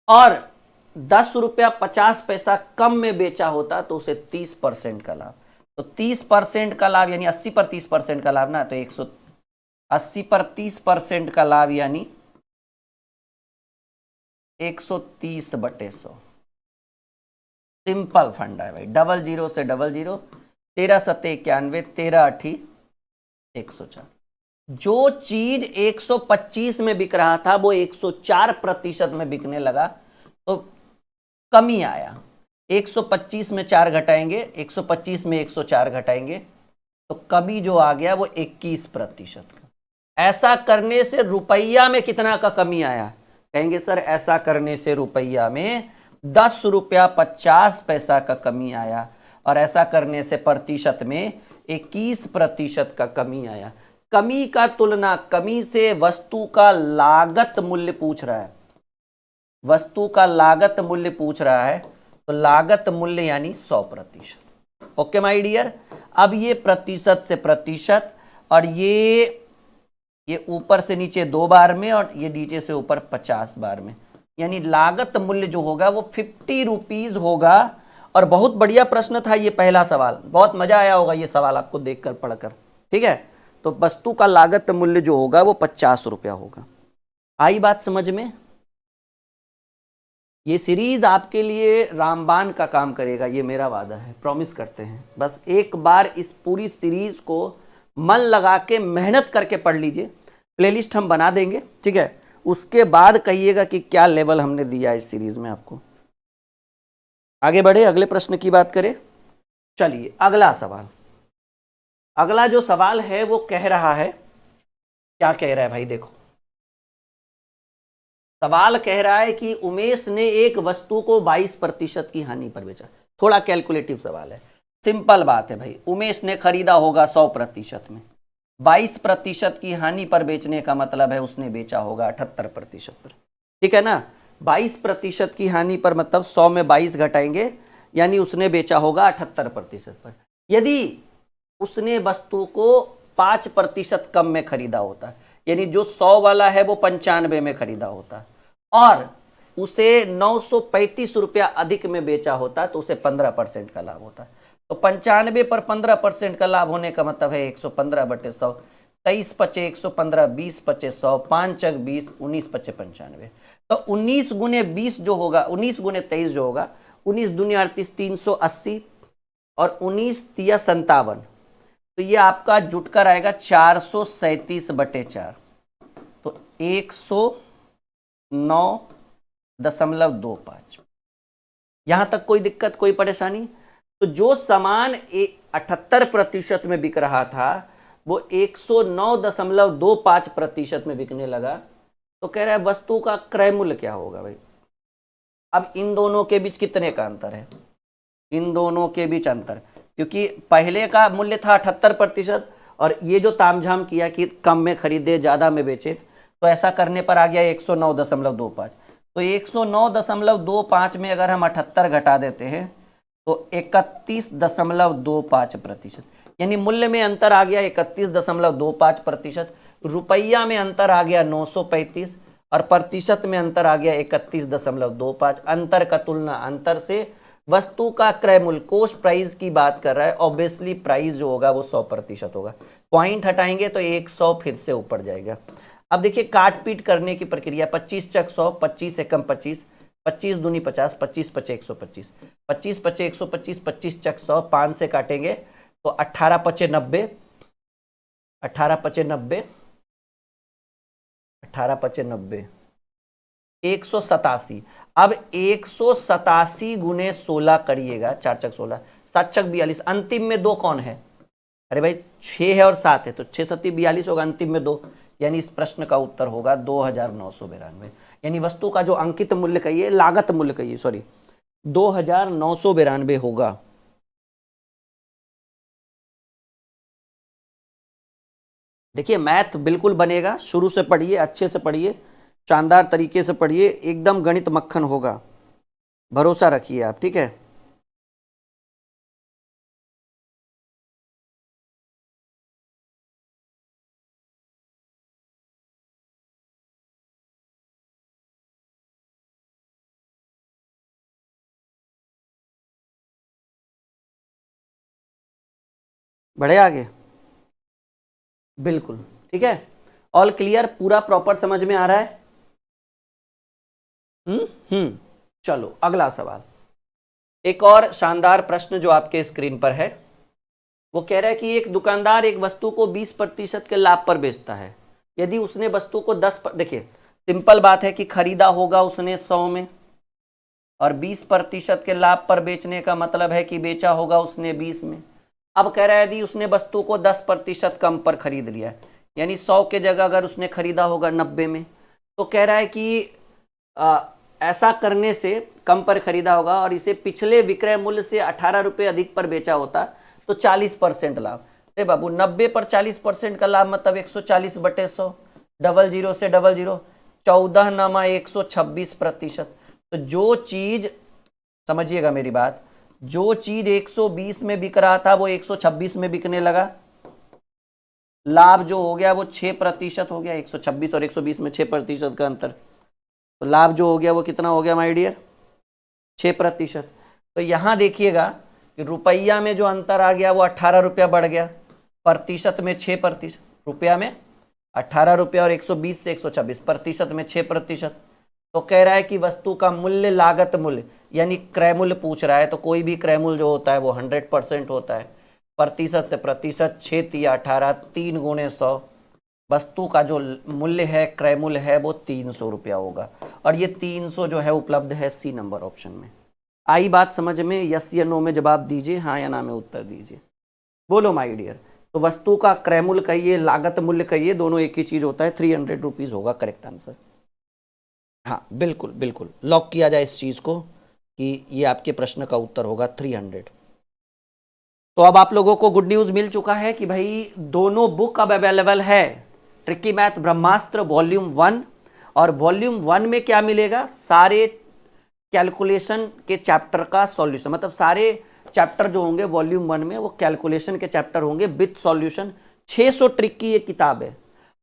और 10 रुपया 50 पैसा कम में बेचा होता तो उसे 30% का लाभ। तो 30% का लाभ यानी 80 पर 30% का लाभ ना, तो 180 पर 30% का लाभ यानी 130/100। सिंपल फंडा है भाई, 00 से 00, 13 सत्ते 91, 13 8 104। जो चीज 125 में बिक रहा था वो 104% में बिकने लगा, तो कमी आया। 125 में 4 घटाएंगे, 125 में 104 घटाएंगे, तो कमी जो आ गया वो 21% का। ऐसा करने से रुपया में कितना का कमी आया? कहेंगे सर ऐसा करने से रुपया में 10 रुपया 50 पैसा का कमी आया, और ऐसा करने से प्रतिशत में 21% का कमी आया। कमी का तुलना, कमी से वस्तु का लागत मूल्य पूछ रहा है, वस्तु का लागत मूल्य पूछ रहा है, तो लागत मूल्य यानी 100%। Okay my dear. अब ये प्रतिशत से प्रतिशत, और ये ऊपर से नीचे 2 बार में और ये नीचे से ऊपर 50 बार में, यानी लागत मूल्य जो होगा वो 50 रुपीज होगा। और बहुत बढ़िया प्रश्न था ये पहला सवाल, बहुत मजा आया होगा ये सवाल आपको देखकर पढ़कर, ठीक है। तो वस्तु का लागत मूल्य जो होगा वो 50 रुपया होगा। आई बात समझ में? ये सीरीज आपके लिए रामबाण का काम करेगा, ये मेरा वादा है, प्रॉमिस करते हैं। बस एक बार इस पूरी सीरीज को मन लगा के मेहनत करके पढ़ लीजिए, प्लेलिस्ट हम बना देंगे, ठीक है। उसके बाद कहिएगा कि क्या लेवल हमने दिया इस सीरीज में आपको। आगे बढ़े, अगले प्रश्न की बात करें। चलिए अगला सवाल, अगला जो सवाल है वो कह रहा है, क्या कह रहा है भाई, देखो सवाल कह रहा है कि उमेश ने एक वस्तु को 22% की हानि पर बेचा। थोड़ा कैलकुलेटिव सवाल है, सिंपल बात है भाई, उमेश ने खरीदा होगा 100% में, 22% की हानि पर बेचने का मतलब है उसने बेचा होगा 78% पर, ठीक है ना। 22% की हानि पर मतलब 100 में 22 घटाएंगे, यानी उसने बेचा होगा 78% पर। यदि उसने वस्तु को 5% कम में खरीदा होता, यानी जो 100 वाला है वो 95 में खरीदा होता और उसे 935 रुपया अधिक में बेचा होता तो उसे 15% का लाभ होता। तो 95 पर 15% का लाभ होने का मतलब है 115/100, 23 पचे 115, 20 पचे 100, 5 चक 20, 19 पचे 95। तो 19 गुने 20 जो होगा, 19 गुने 23 जो होगा, 19 दूनी 38, 380 और 19 तिया 57, तो ये आपका जुटकर आएगा 437/4, तो 109.25। यहां तक कोई दिक्कत, कोई परेशानी? तो जो सामान 78% में बिक रहा था वो 109.25% में बिकने लगा, तो कह रहा है वस्तु का क्रय मूल्य क्या होगा भाई। अब इन दोनों के बीच कितने का अंतर है, इन दोनों के बीच अंतर, क्योंकि पहले का मूल्य था 78% और ये जो तामझाम किया कि कम में खरीदे ज्यादा में बेचे, तो ऐसा करने पर आ गया 109.25। तो 109.25 में अगर हम 78 घटा देते हैं तो 31.25%, यानी मूल्य में अंतर आ गया 31.25%, रुपया में अंतर आ गया 935 और प्रतिशत में अंतर आ गया 31.25। अंतर का तुलना अंतर से, वस्तु का क्रय मूल्य कॉस्ट प्राइस की बात कर रहा है, ऑब्वियसली प्राइस जो होगा वो 100% होगा, पॉइंट हटाएंगे तो 100 फिर से ऊपर जाएगा। अब देखिए काट पीट करने की प्रक्रिया, 25 चक 100, 25 एकम 25, 25 दूनी 50, 25 पचे 125, 25 पचे 125, 25 चक 100, 5 से काटेंगे तो 18 पचे 90, 18 पचे 90, 18 पचे 90, 187। अब 187 गुने 16 करिएगा, 4 चक 16, 7 चक 42, अंतिम में 2 कौन है? अरे भाई 6 है और 7 है, तो 6 सत्ती 42 होगा, अंतिम में 2, यानी इस प्रश्न का उत्तर होगा 2992। यानी वस्तु का जो अंकित मूल्य कहिए, लागत मूल्य कहिए, सॉरी, 2992 होगा। देखिए मैथ बिल्कुल बनेगा, शुरू से पढ़िए, अच्छे से पढ़िए, शानदार तरीके से पढ़िए, एकदम गणित मक्खन होगा, भरोसा रखिए आप, ठीक है। बढ़े आगे, बिल्कुल ठीक है, ऑल क्लियर, पूरा प्रॉपर समझ में आ रहा है? चलो अगला सवाल, एक और शानदार प्रश्न जो आपके स्क्रीन पर है, वो कह रहा है कि एक दुकानदार एक वस्तु को 20% के लाभ पर बेचता है। यदि उसने वस्तु को 10 पर, देखिए सिंपल बात है कि खरीदा होगा उसने 100 में और 20% के लाभ पर बेचने का मतलब है कि बेचा होगा उसने 20 में। अब कह रहा है यदि उसने वस्तु को 10% कम पर खरीद लिया, यानी 100 के जगह अगर उसने खरीदा होगा 90 में, तो कह रहा है कि ऐसा करने से कम पर खरीदा होगा और इसे पिछले विक्रय मूल्य से 18 रुपये अधिक पर बेचा होता तो 40% लाभ। अरे बाबू 90 पर 40% का लाभ मतलब 140/100, डबल जीरो से डबल जीरो, 14 नमा 126%। तो जो चीज, समझिएगा मेरी बात, जो चीज 120 में बिक रहा था वो 126 में बिकने लगा, लाभ जो हो गया वो 6% हो गया, 126 और 120 में 6% का अंतर, तो लाभ जो हो गया वो कितना हो गया माय डियर, 6%। तो यहां देखिएगा कि रुपया में जो अंतर आ गया वो 18 रुपया बढ़ गया, प्रतिशत में 6%, रुपया में 18 रुपया और 120 से 126, प्रतिशत में 6%। तो कह रहा है कि वस्तु का मूल्य लागत मूल्य यानी क्रय मूल्य पूछ रहा है, तो कोई भी क्रय मूल्य जो होता है वो 100% होता है, प्रतिशत से प्रतिशत, 6 तिया 18, 3 गुणे 100, वस्तु का जो मूल्य है, क्रय मूल्य है वो 300 रुपया होगा, और ये 300 जो है उपलब्ध है सी नंबर ऑप्शन में। आई बात समझ में? यस या नो में जवाब दीजिए, हाँ या ना में उत्तर दीजिए। बोलो माय डियर। तो वस्तु का क्रय मूल्य कहिए, लागत मूल्य कहिए, दोनों एक ही चीज होता है। 300 रुपीज होगा करेक्ट आंसर। हाँ बिल्कुल बिल्कुल, लॉक किया जाए इस चीज को कि ये आपके प्रश्न का उत्तर होगा 300। तो अब आप लोगों को गुड न्यूज मिल चुका है कि भाई दोनों बुक अब अवेलेबल है। ट्रिकी मैथ ब्रह्मास्त्र वॉल्यूम 1 और वॉल्यूम 1 में क्या मिलेगा? सारे कैलकुलेशन के चैप्टर का सॉल्यूशन, मतलब सारे चैप्टर जो होंगे वॉल्यूम 1 में वो कैलकुलेशन के चैप्टर होंगे विद सॉल्यूशन। 600 ट्रिक की ये किताब है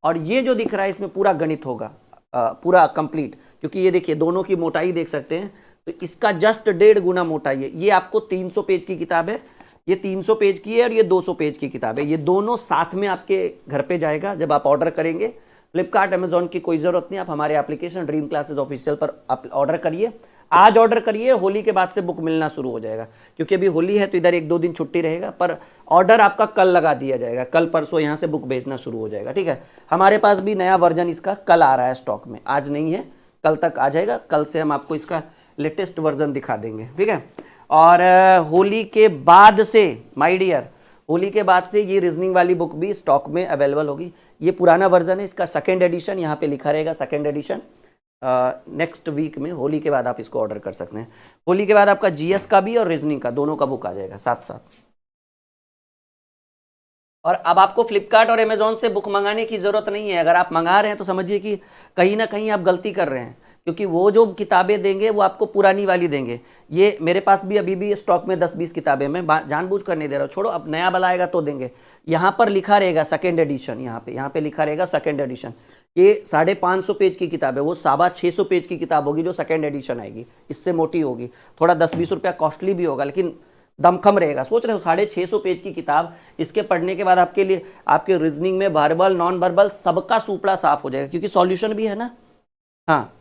और ये जो दिख रहा है इसमें पूरा गणित होगा, पूरा कंप्लीट। क्योंकि ये देखिए दोनों की मोटाई देख सकते हैं, तो इसका जस्ट 1.5 गुना मोटाई है। ये आपको 300 पेज की किताब है, ये 300 पेज की है और ये 200 पेज की किताब है। ये दोनों साथ में आपके घर पे जाएगा जब आप ऑर्डर करेंगे। फ्लिपकार्ट अमेजोन की कोई जरूरत नहीं, आप हमारे एप्लीकेशन ड्रीम क्लासेस ऑफिशियल पर आप ऑर्डर करिए। आज ऑर्डर करिए, होली के बाद से बुक मिलना शुरू हो जाएगा। क्योंकि अभी होली है तो इधर 1-2 दिन छुट्टी रहेगा, पर ऑर्डर आपका कल लगा दिया जाएगा। कल परसों यहाँ से बुक भेजना शुरू हो जाएगा, ठीक है। हमारे पास भी नया वर्जन इसका कल आ रहा है स्टॉक में, आज नहीं है, कल तक आ जाएगा। कल से हम आपको इसका लेटेस्ट वर्जन दिखा देंगे, ठीक है। और होली के बाद से माय डियर, होली के बाद से ये रीजनिंग वाली बुक भी स्टॉक में अवेलेबल होगी। ये पुराना वर्जन है, इसका सेकेंड एडिशन यहाँ पे लिखा रहेगा, सेकेंड एडिशन। नेक्स्ट वीक में होली के बाद आप इसको ऑर्डर कर सकते हैं। होली के बाद आपका जीएस का भी और रीजनिंग का दोनों का बुक आ जाएगा साथ साथ। और अब आपको फ्लिपकार्ट और अमेजोन से बुक मंगाने की जरूरत नहीं है। अगर आप मंगा रहे हैं तो समझिए कि कहीं ना कहीं आप गलती कर रहे हैं, क्योंकि वो जो किताबें देंगे वो आपको पुरानी वाली देंगे। ये मेरे पास भी अभी भी स्टॉक में 10-20 किताबें, मैं जानबूझ कर नहीं दे रहा हूँ, छोड़ो, अब नया वाला आएगा तो देंगे। यहाँ पर लिखा रहेगा सेकेंड एडिशन, यहाँ पे लिखा रहेगा सेकेंड एडिशन। ये 550 पेज की किताब है, वो 650 पेज की किताब होगी जो सेकेंड एडिशन आएगी, इससे मोटी होगी, थोड़ा 10-20 रुपया कॉस्टली भी होगा, लेकिन दमखम रहेगा। सोच रहे हो 650 पेज की किताब, इसके पढ़ने के बाद आपके लिए आपके रीजनिंग में वर्बल नॉन वर्बल सबका सुपड़ा साफ हो जाएगा, क्योंकि सॉल्यूशन भी है ना। हाँ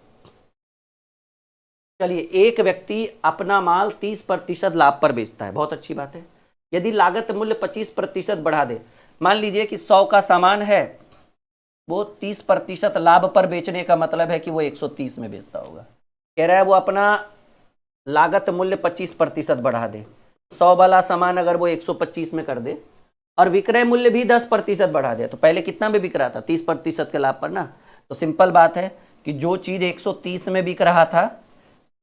चलिए, एक व्यक्ति अपना माल 30% लाभ पर बेचता है, बहुत अच्छी बात है। यदि लागत मूल्य 25% बढ़ा दे, मान लीजिए कि 100 का सामान है, वो 30% लाभ पर बेचने का मतलब है कि वो 130 में बेचता होगा। कह रहा है वो अपना लागत मूल्य 25% बढ़ा दे, 100 वाला सामान अगर वो 125 में कर दे और विक्रय मूल्य भी 10% बढ़ा दे, तो पहले कितना में बिक रहा था? 30% के लाभ पर ना। तो सिंपल बात है कि जो चीज 130 में बिक रहा था,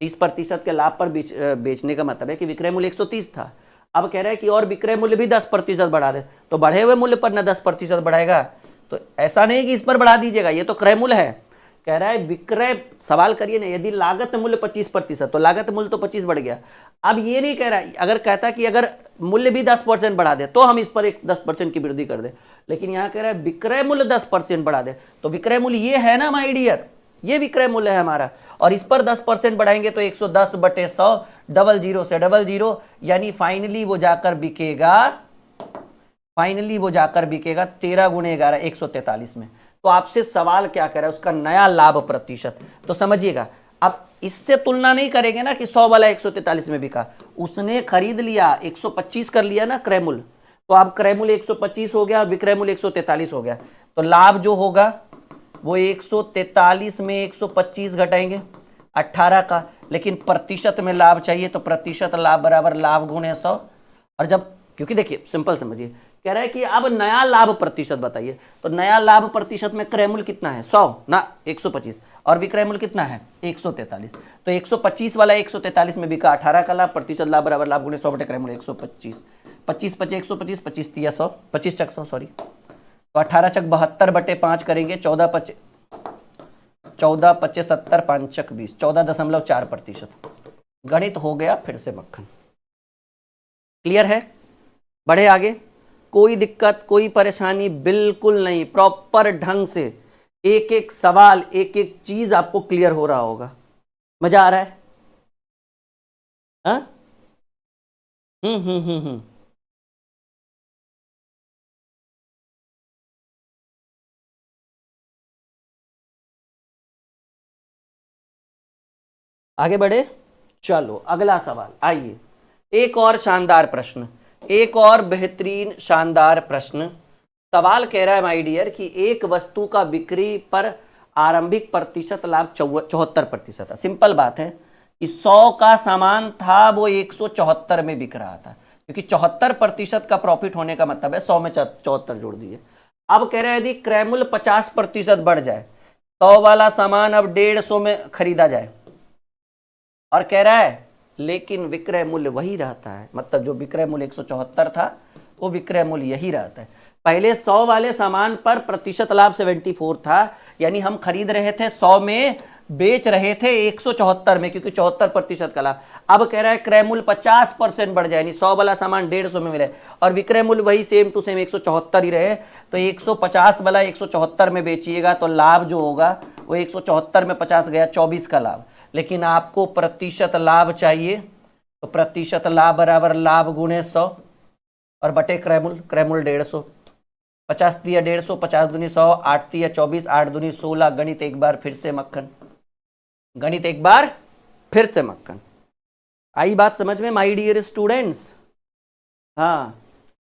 30% के लाभ पर बेचने का मतलब है कि विक्रय मूल्य 130 था। अब कह रहा है कि और विक्रय मूल्य भी 10% बढ़ा दे, तो बढ़े हुए मूल्य पर ना 10% बढ़ाएगा। तो ऐसा नहीं कि इस पर बढ़ा दीजिएगा, ये तो क्रय मूल्य है। कह रहा है विक्रय, सवाल करिए ना, यदि लागत मूल्य 25% तो लागत मूल्य तो 25 बढ़ गया। अब ये नहीं कह रहा है, अगर कहता कि अगर मूल्य भी 10% बढ़ा दे तो हम इस पर एक 10% की वृद्धि कर दे, लेकिन यहाँ कह रहा है विक्रय मूल्य 10% बढ़ा दे। तो विक्रय मूल्य ये है ना माय डियर, ये विक्रय मूल्य है हमारा, और इस पर 10% बढ़ाएंगे तो 110/100, 00 से 00, यानी फाइनली वो जाकर बिकेगा 13 गुणे 11 143 में। तो आपसे सवाल क्या कर रहा है? उसका नया लाभ प्रतिशत। तो समझिएगा, अब इससे तुलना नहीं करेंगे ना कि 100 वाला 143 में बिका, उसने खरीद लिया 125 कर लिया ना क्रय मूल्य, तो अब क्रय मूल्य 125 हो गया और विक्रय मूल्य 143 हो गया। तो लाभ जो होगा वो 143 में 125 घटाएंगे 18 का, लेकिन प्रतिशत में लाभ चाहिए तो प्रतिशत लाभ बराबर लाभ गुणे 100। और जब, क्योंकि देखिए सिंपल समझिए, कह रहा है कि अब नया लाभ प्रतिशत बताइए, तो नया लाभ प्रतिशत में क्रय मूल्य कितना है? 100 ना 125, और विक्रय मूल्य कितना है? 143। तो 125 वाला 143 में बिका 18 का लाभ, प्रतिशत लाभ बराबर लाभ गुणे 100 बटे क्रय मूल्य 125। 25 पचे 125, 25 तिया 100, 25 चक 100 सॉरी, तो 18 चक 72/5 करेंगे, 14 पचे 70, 5 चक 20, 14.4%। गणित हो गया फिर से मक्खन। क्लियर है? बढ़े आगे, कोई दिक्कत कोई परेशानी बिल्कुल नहीं, प्रॉपर ढंग से एक एक सवाल एक एक चीज आपको क्लियर हो रहा होगा। मजा आ रहा है? हाँ? आगे बढ़े, चलो अगला सवाल। आइए, एक और शानदार प्रश्न, एक और बेहतरीन शानदार प्रश्न। सवाल कह रहा है माय डियर कि एक वस्तु का बिक्री पर आरंभिक प्रतिशत लाभ 74% है। सिंपल बात है कि 100 का सामान था वो 174 में बिक रहा था, क्योंकि 74% का प्रॉफिट होने का मतलब है 100 में 74 जोड़ दिए। अब कह रहे हैं यदि क्रय मूल्य 50% बढ़ जाए, 100 वाला सामान अब 150 में खरीदा जाए, और कह रहा है लेकिन विक्रय मूल्य वही रहता है, मतलब जो विक्रय मूल्य 174 था वो विक्रय मूल्य यही रहता है। पहले 100 वाले सामान पर प्रतिशत लाभ 74 था, यानी हम खरीद रहे थे 100 में, बेच रहे थे 174 में, क्योंकि 74% का लाभ। अब कह रहा है क्रय मूल्य 50% बढ़ जाए, यानी 100 वाला सामान 150 में मिले और विक्रय मूल्य वही सेम टू सेम 174 ही रहे, तो 150 वाला 174 में बेचिएगा तो लाभ जो होगा वो 174 में 50 गया, 24 का लाभ। लेकिन आपको प्रतिशत लाभ चाहिए, तो प्रतिशत लाभ बराबर लाभ गुणे 100 और बटे क्रय मूल्य 150। 50 दिया 150, 50 दूनी 100, 8 दिया 24, 8 दूनी 16। गणित एक बार फिर से मक्खन, गणित एक बार फिर से मक्खन। आई बात समझ में माय डियर स्टूडेंट्स? हाँ,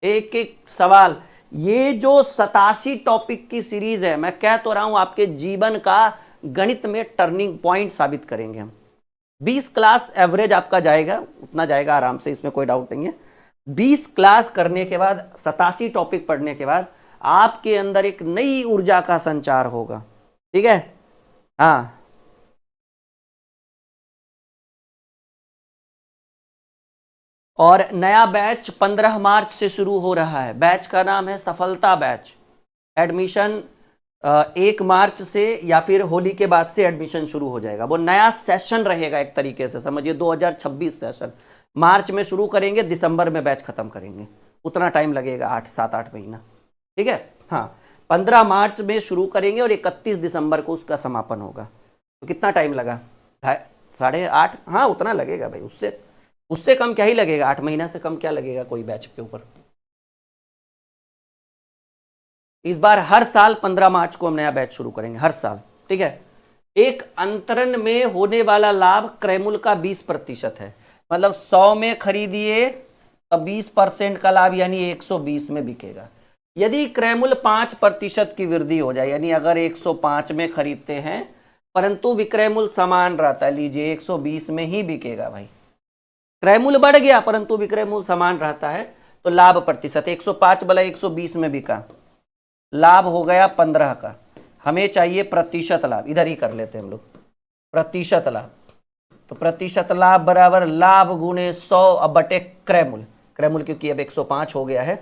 एक एक सवाल। ये जो 87 टॉपिक की सीरीज है, मैं कह तो रहा हूं आपके जीवन का गणित में टर्निंग पॉइंट साबित करेंगे हम। 20 क्लास एवरेज आपका जाएगा, उतना जाएगा आराम से, इसमें कोई डाउट नहीं है। 20 क्लास करने के बाद, 87 टॉपिक पढ़ने के बाद आपके अंदर एक नई ऊर्जा का संचार होगा, ठीक है? हाँ, और नया बैच 15 मार्च से शुरू हो रहा है। बैच का नाम है सफलता बैच। एडमिशन 1 मार्च से या फिर होली के बाद से एडमिशन शुरू हो जाएगा। वो नया सेशन रहेगा, एक तरीके से समझिए 2026 सेशन। मार्च में शुरू करेंगे, दिसंबर में बैच खत्म करेंगे, उतना टाइम लगेगा, 7-8 महीना, ठीक है? हाँ, 15 मार्च में शुरू करेंगे और 31 दिसंबर को उसका समापन होगा। तो कितना टाइम लगा? 8.5, हाँ उतना लगेगा भाई, उससे कम क्या ही लगेगा, 8 महीना से कम क्या लगेगा कोई बैच के ऊपर। इस बार हर साल 15 मार्च को हम नया बैच शुरू करेंगे, हर साल, ठीक है? एक अंतरण में होने वाला लाभ क्रय मूल्य का 20% है, मतलब 100 में खरीदिए तो 20% का लाभ यानी 120 में बिकेगा। यदि क्रय मूल्य 5% की वृद्धि हो जाए, यानी अगर 105 में खरीदते हैं परंतु विक्रय मूल्य समान रहता है, लीजिए 120 में ही बिकेगा भाई। क्रय मूल्य बढ़ गया परंतु विक्रय मूल्य समान रहता है, तो लाभ प्रतिशत 105 वाला 120 में बिका, लाभ हो गया 15 का। हमें चाहिए प्रतिशत लाभ, इधर ही कर लेते हैं हम लोग, प्रतिशत लाभ। तो प्रतिशत लाभ बराबर लाभ गुणे 100 अब बटे क्रय मूल्य। क्रय मूल्य क्योंकि अब 105 हो गया है,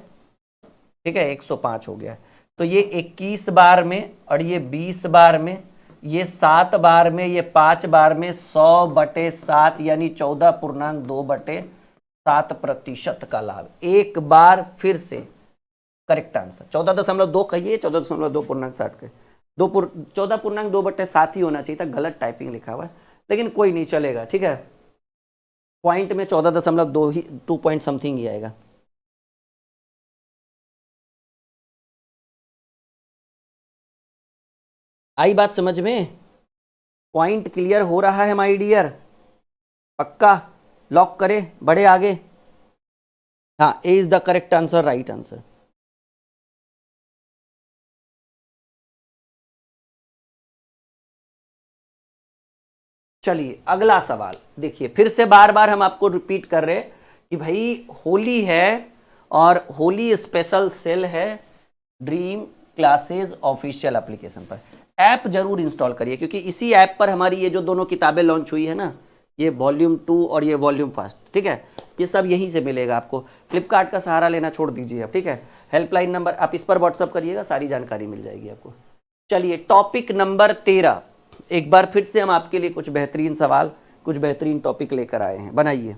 ठीक है? 105 हो गया है, तो ये 21 बार में और ये 20 बार में, ये 7 बार में, ये 5 बार में, 100/7 यानी 14.2/7% का लाभ। एक बार फिर से करेक्ट आंसर 14.2 कहिए, 14.2 के 14.2/7 ही होना चाहिए था, गलत टाइपिंग लिखा हुआ है, लेकिन कोई नहीं चलेगा, ठीक है? पॉइंट में 14.2 ही, 2 पॉइंट समथिंग ही आएगा। आई बात समझ में? पॉइंट क्लियर हो रहा है माय डियर? पक्का लॉक करें, बढ़े आगे? हाँ, A is the correct answer, right answer. चलिए अगला सवाल देखिए, फिर से बार बार हम आपको रिपीट कर रहे हैं कि भाई होली है और होली स्पेशल सेल है ड्रीम क्लासेस ऑफिशियल एप्लीकेशन पर। ऐप जरूर इंस्टॉल करिए, क्योंकि इसी ऐप पर हमारी ये जो दोनों किताबें लॉन्च हुई है ना, ये वॉल्यूम 2 और ये वॉल्यूम फर्स्ट, ठीक है? ये सब यहीं से मिलेगा आपको। फ्लिपकार्ट का सहारा लेना छोड़ दीजिए आप, ठीक है? हेल्पलाइन नंबर आप इस पर व्हाट्सअप करिएगा, सारी जानकारी मिल जाएगी आपको। चलिए टॉपिक नंबर 13, एक बार फिर से हम आपके लिए कुछ बेहतरीन सवाल, कुछ बेहतरीन टॉपिक लेकर आए हैं, बनाइए।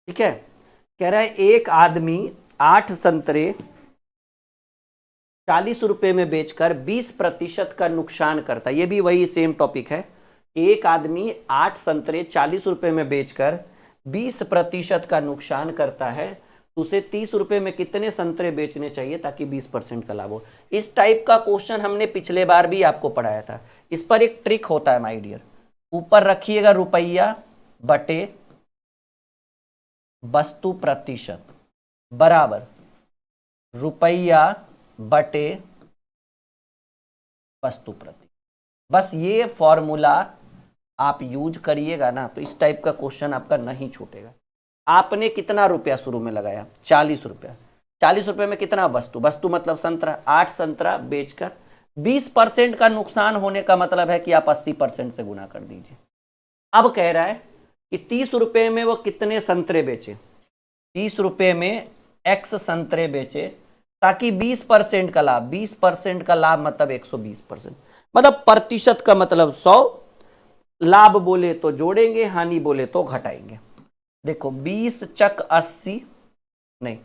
ठीक है, कह रहा है एक आदमी 8 संतरे 40 रुपए में बेचकर 20% का नुकसान करता है। ये भी वही सेम टॉपिक है। एक आदमी 8 संतरे 40 रुपए में बेचकर 20% का नुकसान करता है, तो उसे 30 रुपए में कितने संतरे बेचने चाहिए ताकि 20% का लाभ हो? इस टाइप का क्वेश्चन हमने पिछले बार भी आपको पढ़ाया था। इस पर एक ट्रिक होता है माय डियर, ऊपर रखिएगा रुपया बटे वस्तु प्रतिशत बराबर रुपया बटे वस्तु प्रति। बस ये फॉर्मूला आप यूज करिएगा ना तो इस टाइप का क्वेश्चन आपका नहीं छूटेगा। आपने कितना रुपया शुरू में लगाया? 40 रुपया। 40 रुपये में कितना वस्तु? वस्तु मतलब संतरा। 8 संतरा बेचकर 20% का नुकसान होने का मतलब है कि आप 80% से गुना कर दीजिए। अब कह रहा है कि 30 रुपये में वो कितने संतरे बेचे? 30 रुपये में x संतरे बेचे ताकि 20% का लाभ। 20% का लाभ मतलब 120%, मतलब प्रतिशत का मतलब 100। लाभ बोले तो जोड़ेंगे, हानि बोले तो घटाएंगे। देखो 20 चक 80 नहीं,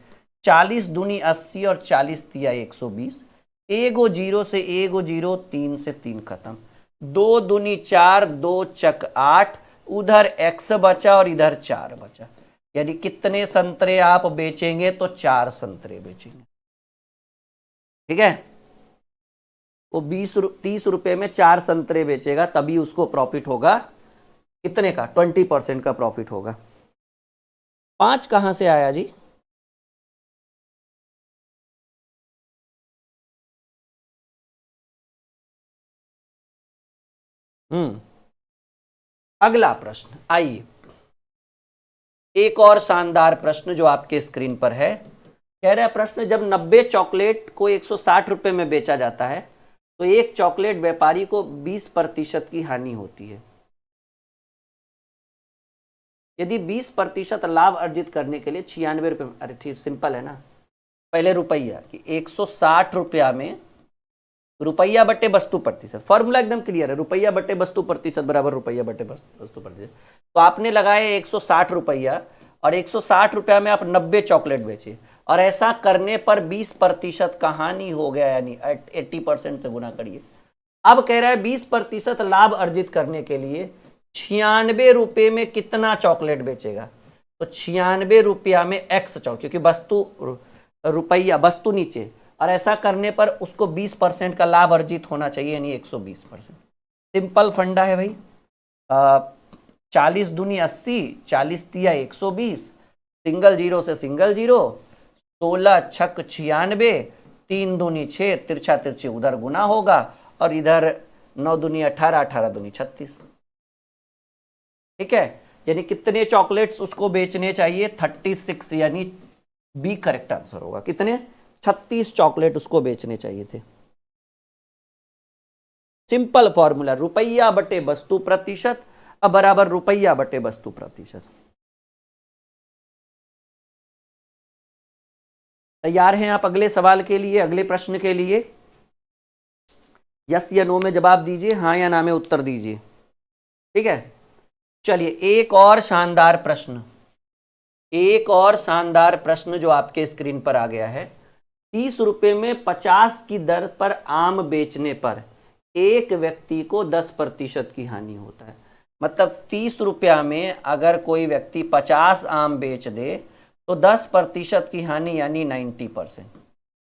40 दूनी 80 और 40 तिया 120। एगो जीरो से एगो जीरो, 3 से 3 खत्म। 2 दूनी 4, 2 चक 8, उधर x बचा और इधर 4 बचा। यानी कितने संतरे आप बेचेंगे? तो 4 संतरे बेचेंगे। ठीक है, वो 30 रुपए में 4 संतरे बेचेगा तभी उसको प्रॉफिट होगा कितने का? 20% का प्रॉफिट होगा। 5 कहां से आया जी? अगला प्रश्न आइए, एक और शानदार प्रश्न जो आपके स्क्रीन पर है। कह रहा है प्रश्न, जब 90 चॉकलेट को 160 रुपए में बेचा जाता है तो एक चॉकलेट व्यापारी को 20% की हानि होती है। यदि 20% लाभ अर्जित करने के लिए 96 रुपये, अरे ठीक सिंपल है ना, पहले रुपया कि 160 रुपया में रुपया बटे वस्तु प्रतिशत, फॉर्मूला एकदम क्लियर है। रुपया बटे वस्तु प्रतिशत बराबर रुपया बटे वस्तु प्रतिशत। तो आपने लगाए 160 रुपया और 160 रुपया में आप 90 चॉकलेट बेचे और ऐसा करने पर 20% का हानि हो गया, यानी 80% से गुना करिए। अब कह रहा है 20% लाभ अर्जित करने के लिए 96 रुपये में कितना चॉकलेट बेचेगा? तो 96 रुपया में x चॉकलेट, क्योंकि वस्तु रुपया वस्तु नीचे, और ऐसा करने पर उसको 20% का लाभ अर्जित होना चाहिए, यानी 120%। सिंपल फंडा है भाई। 40 दूनी 80, 40 तिया 120, सिंगल जीरो से सिंगल जीरो, 16 छक 96, 3 दूनी 6, तिरछा तिरछी उधर गुना होगा और इधर 9 दूनी 18, 18 दूनी 36। ठीक है, यानी कितने चॉकलेट्स उसको बेचने चाहिए? 36, यानी बी करेक्ट आंसर होगा। कितने? 36 चॉकलेट उसको बेचने चाहिए थे। सिंपल फॉर्मूला, रुपया बटे वस्तु प्रतिशत अब बराबर रुपया बटे वस्तु प्रतिशत। तैयार हैं आप अगले सवाल के लिए, अगले प्रश्न के लिए? यस या नो में जवाब दीजिए, हाँ या ना में उत्तर दीजिए। ठीक है, चलिए एक और शानदार प्रश्न, एक और शानदार प्रश्न जो आपके स्क्रीन पर आ गया है। 30 रुपये में 50 की दर पर आम बेचने पर एक व्यक्ति को 10% की हानि होता है। मतलब 30 रुपया में अगर कोई व्यक्ति 50 आम बेच दे तो 10% की हानि, यानी 90%।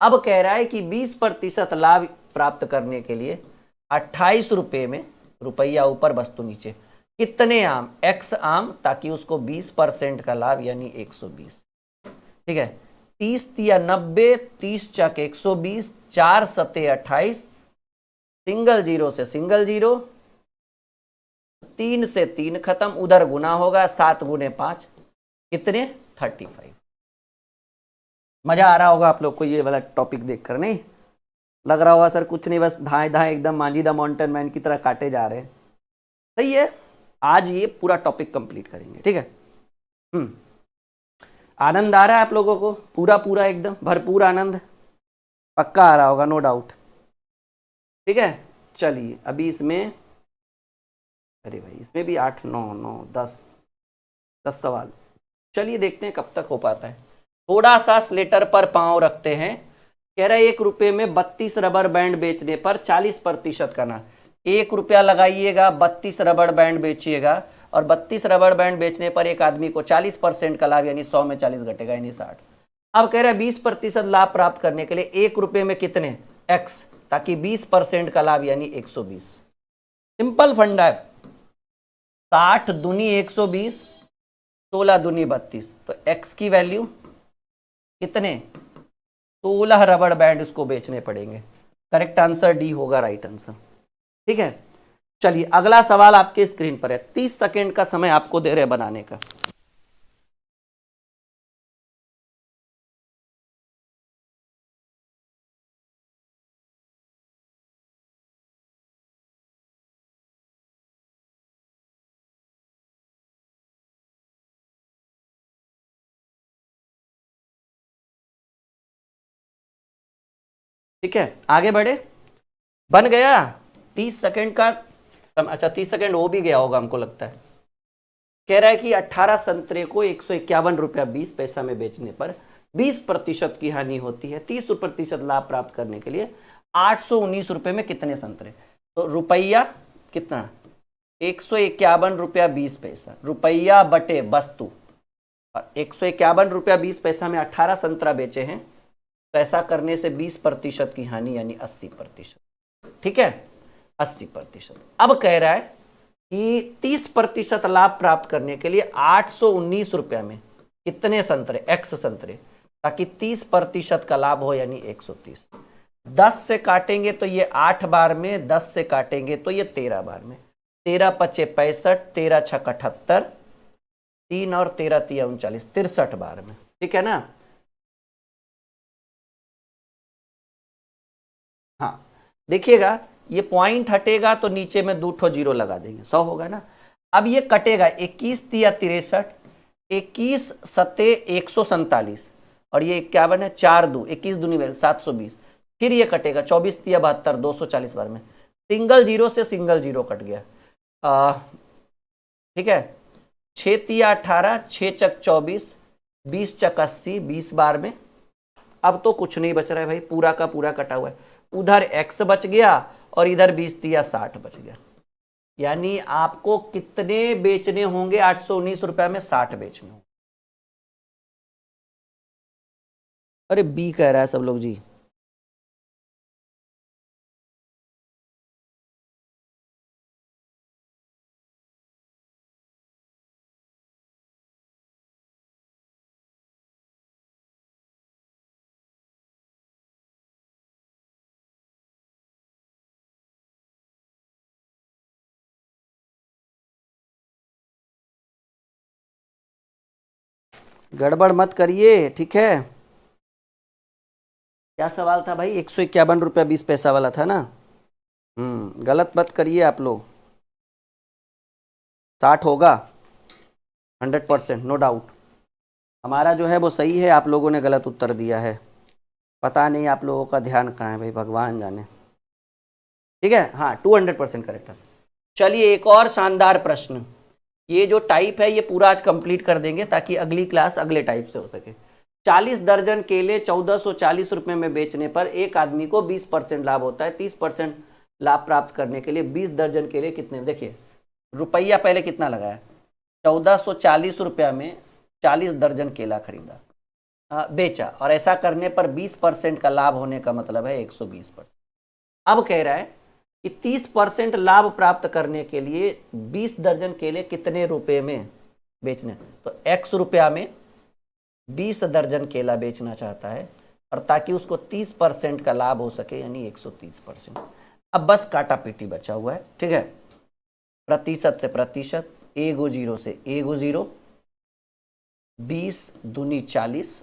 अब कह रहा है कि 20% लाभ प्राप्त करने के लिए 28 रुपये में, रुपया ऊपर वस्तु नीचे, कितने आम? x आम, ताकि उसको 20% का लाभ, यानी 120। ठीक है, 30 तिया 90, 30 चक 120, 4 सते 28, सिंगल जीरो से सिंगल जीरो, 3 से 3 खत्म, उधर गुना होगा, 7 गुने 5 कितने? 35। मजा आ रहा होगा आप लोग को ये वाला टॉपिक देखकर, नहीं लग रहा होगा सर कुछ नहीं, बस धाए धाए एकदम मांझी द माउंटेन मैन की तरह काटे जा रहे हैं। सही है, आज ये पूरा टॉपिक कंप्लीट करेंगे। ठीक है, आनंद आ रहा है आप लोगों को? पूरा पूरा एकदम भरपूर आनंद पक्का आ रहा होगा, नो डाउट। ठीक है, चलिए अभी इसमें, अरे भाई इसमें भी 8 9 9 10 सवाल। चलिए देखते हैं कब तक हो पाता है। थोड़ा सा स्लेटर पर पांव रखते हैं। कह रहा है 1 रुपये में 32 रबर बैंड बेचने पर 40% का ना, 1 रुपया लगाइएगा, 32 रबर बैंड बेचिएगा और 32 रबर बैंड बेचने पर एक आदमी को 40% का लाभ, यानी 100 में 40 घटेगा, यानी 60। अब कह रहा है 20% लाभ प्राप्त करने के लिए 1 रुपये में कितने? x, ताकि 20% का लाभ, यानी 120। सिंपल फंडा है। 60 दूनी 120, 16 दूनी 32, तो x की वैल्यू कितने, 16 रबड़ बैंड इसको बेचने पड़ेंगे। करेक्ट आंसर डी होगा राइट आंसर। ठीक है, चलिए अगला सवाल आपके स्क्रीन पर है। 30 सेकेंड का समय आपको दे रहे हैं बनाने का। ठीक है, आगे बढ़े। बन गया 30 सेकेंड का अच्छा 30 सेकेंड हो भी गया होगा हमको लगता है। कह रहा है कि 18 संतरे को 151 रुपया 20 पैसा में बेचने पर 20% की हानि होती है। 30% लाभ प्राप्त करने के लिए 819 रुपए में कितने संतरे, तो रुपया कितना, 151 रुपया 20 पैसा, रुपया बटे वस्तु, 151 रुपया 20 पैसा में 18 संतरा बेचे हैं, तो ऐसा करने से 20% की हानि यानी 80%। ठीक है, 80%। अब कह रहा है कि 30% लाभ प्राप्त करने के लिए 819 रुपया में कितने संतरे, x संतरे, ताकि 30% का लाभ हो यानी 130। 10 से काटेंगे तो ये 8 बार में, 10 से काटेंगे तो ये 13 बार में। 13 पचे 65, 13 छक 78, 3 और 13 तिया 39, 63 बार में। ठीक है ना। हाँ देखिएगा, ये पॉइंट हटेगा तो नीचे में 2 ठो जीरो लगा देंगे, 100 होगा ना। अब ये कटेगा, 21 तिया 63, 21 सते 147 और ये 51 है, 4 दू 21 दूनी 720। फिर ये कटेगा, 24 तिया 72, 240 बार में। सिंगल जीरो से सिंगल जीरो कट गया। ठीक है, 6 तिया 18, 6 चक 24, 20 चक 80, 20 बार में। अब तो कुछ नहीं बच रहा है भाई, पूरा का पूरा कटा हुआ है। उधर x बच गया और इधर 20 तिया 60 बच गया। यानी आपको कितने बेचने होंगे, 819 रुपया में 60 बेचने होंगे। अरे बी कह रहा है सब लोग जी। गड़बड़ मत करिए, ठीक है। क्या सवाल था भाई, 151 रुपया 20 पैसा वाला था ना। गलत मत करिए आप लोग। 60 होगा 100%, नो डाउट। हमारा जो है वो सही है, आप लोगों ने गलत उत्तर दिया है। पता नहीं आप लोगों का ध्यान कहाँ है भाई, भगवान जाने। ठीक है, हाँ 200% करेक्ट है। चलिए एक और शानदार प्रश्न। ये जो टाइप है ये पूरा आज कंप्लीट कर देंगे ताकि अगली क्लास अगले टाइप से हो सके। 40 दर्जन केले 1440 रुपए में बेचने पर एक आदमी को 20% लाभ होता है। 30% लाभ प्राप्त करने के लिए 20 दर्जन केले कितने, देखिए रुपया पहले कितना लगाया, 1440 रुपया में 40 दर्जन केला खरीदा, बेचा, और ऐसा करने पर 20% का लाभ होने का मतलब है 120%। अब कह रहा है कि 30% लाभ प्राप्त करने के लिए 20 दर्जन केले कितने रुपए में बेचने, तो x रुपया में 20 दर्जन केला बेचना चाहता है, और ताकि उसको 30% का लाभ हो सके यानी 130%। अब बस काटा पीटी बचा हुआ है। ठीक है, प्रतिशत से प्रतिशत, एगो जीरो से एगो जीरो, 20 दूनी 40।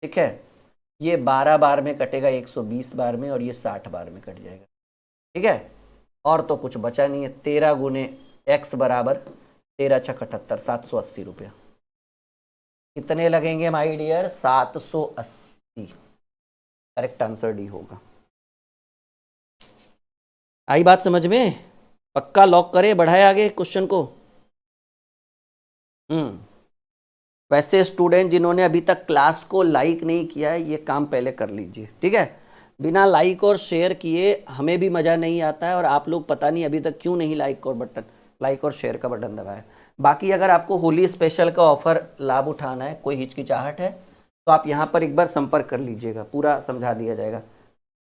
ठीक है, ये 12 बार में कटेगा, 120 बार में, और ये 60 बार में कट जाएगा। ठीक है, और तो कुछ बचा नहीं है। 13 गुने x बराबर 13 छक 78, 780 रुपया। कितने लगेंगे my dear, 780। Correct answer D होगा। आई बात समझ में, पक्का लॉक करे, बढ़ाए आगे क्वेश्चन को। वैसे स्टूडेंट जिन्होंने अभी तक क्लास को लाइक नहीं किया है, ये काम पहले कर लीजिए। ठीक है, बिना लाइक और शेयर किए हमें भी मज़ा नहीं आता है, और आप लोग पता नहीं अभी तक क्यों नहीं लाइक और शेयर का बटन दबाया। बाकी अगर आपको होली स्पेशल का ऑफर लाभ उठाना है, कोई हिचकिचाहट है, तो आप यहाँ पर एक बार संपर्क कर लीजिएगा, पूरा समझा दिया जाएगा।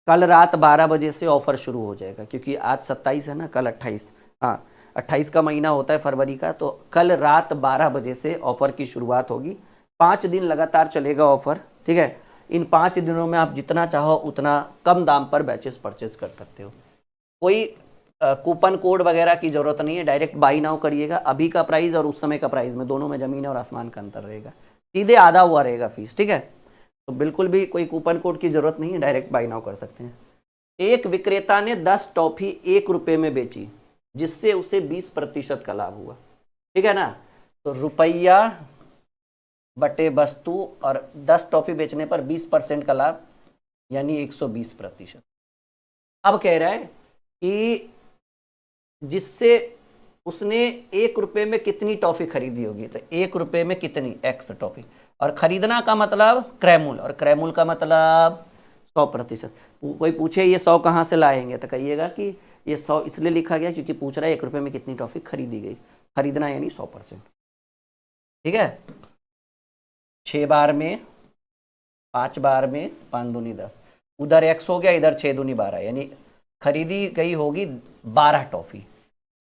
कल रात 12 बजे से ऑफर शुरू हो जाएगा, क्योंकि आज 27 है ना, कल 28। हाँ, 28 का महीना होता है फरवरी का, तो कल रात 12 बजे से ऑफर की शुरुआत होगी। 5 दिन लगातार चलेगा ऑफर, ठीक है। इन 5 दिनों में आप जितना चाहो उतना कम दाम पर बैचेस परचेज कर सकते हो। कोई कूपन कोड वगैरह की जरूरत नहीं है, डायरेक्ट बाई नाउ करिएगा। अभी का प्राइस और उस समय का प्राइस में दोनों में ज़मीन और आसमान का अंतर रहेगा, सीधे आधा हुआ रहेगा फीस, ठीक है। तो बिल्कुल भी कोई कूपन कोड की जरूरत नहीं है, डायरेक्ट बाई नाउ कर सकते हैं। एक विक्रेता ने 10 टॉफी 1 रुपये में बेची, जिससे उसे 20% का लाभ हुआ, ठीक है ना। तो रुपया बटे वस्तु और 10 टॉफी बेचने पर 20% का लाभ, यानी 120%। अब कह रहा है कि जिससे उसने 1 रुपये में कितनी टॉफी खरीदी होगी, तो 1 रुपये में कितनी x टॉफी, और खरीदना का मतलब क्रयमूल, और क्रयमूल का मतलब 100%। कोई पूछे ये 100 कहाँ से लाएंगे, तो कहिएगा कि ये 100 इसलिए लिखा गया क्योंकि पूछ रहा है 1 रुपये में कितनी टॉफी खरीदी गई, खरीदना यानी 100%, ठीक है। 6 बार में, 5 बार में 5 दूनी 10, उधर x हो गया, इधर 6 दूनी 12, यानी खरीदी गई होगी 12 टॉफी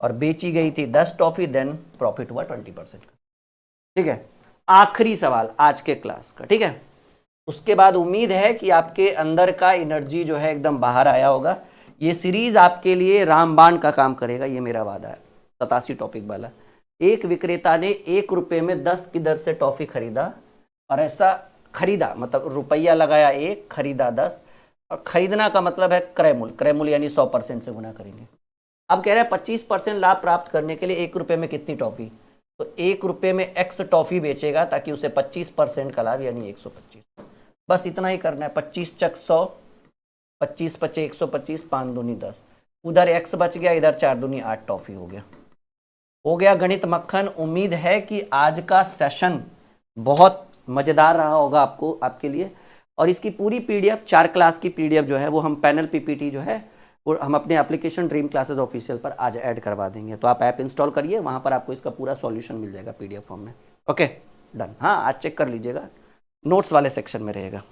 और बेची गई थी 10 टॉफी, देन प्रॉफिट हुआ 20% का, ठीक है। आखिरी सवाल आज के क्लास का, ठीक है। उसके बाद उम्मीद है कि आपके अंदर का एनर्जी जो है एकदम बाहर आया होगा। ये सीरीज आपके लिए रामबाण का काम करेगा, ये मेरा वादा है। 87 टॉपिक वाला। एक विक्रेता ने 1 रुपये में 10 की दर से टॉफी खरीदा, और ऐसा खरीदा मतलब रुपया लगाया 1, खरीदा 10, और खरीदना का मतलब है क्रयमूल, क्रयमूल यानी 100% से गुना करेंगे। अब कह रहा है 25% लाभ प्राप्त करने के लिए 1 रुपये में कितनी टॉफी, तो 1 रुपये में x टॉफी बेचेगा ताकि उसे 25% का लाभ यानी 125। बस इतना ही करना है। 25 चक 100, 25 पचे 125, 5 दूनी 10, उधर x बच गया, इधर 4 दूनी 8 टॉफी हो गया गणित मक्खन। उम्मीद है कि आज का सेशन बहुत मज़ेदार रहा होगा आपके लिए। और इसकी पूरी PDF 4 क्लास की PDF जो है वो हम पैनल PPT जो है वो हम अपने एप्लीकेशन ड्रीम क्लासेस ऑफिशियल पर आज ऐड करवा देंगे। तो आप ऐप इंस्टॉल करिए, वहाँ पर आपको इसका पूरा सॉल्यूशन मिल जाएगा PDF फॉर्म में। Okay done. हाँ आज चेक कर लीजिएगा, नोट्स वाले सेक्शन में रहेगा।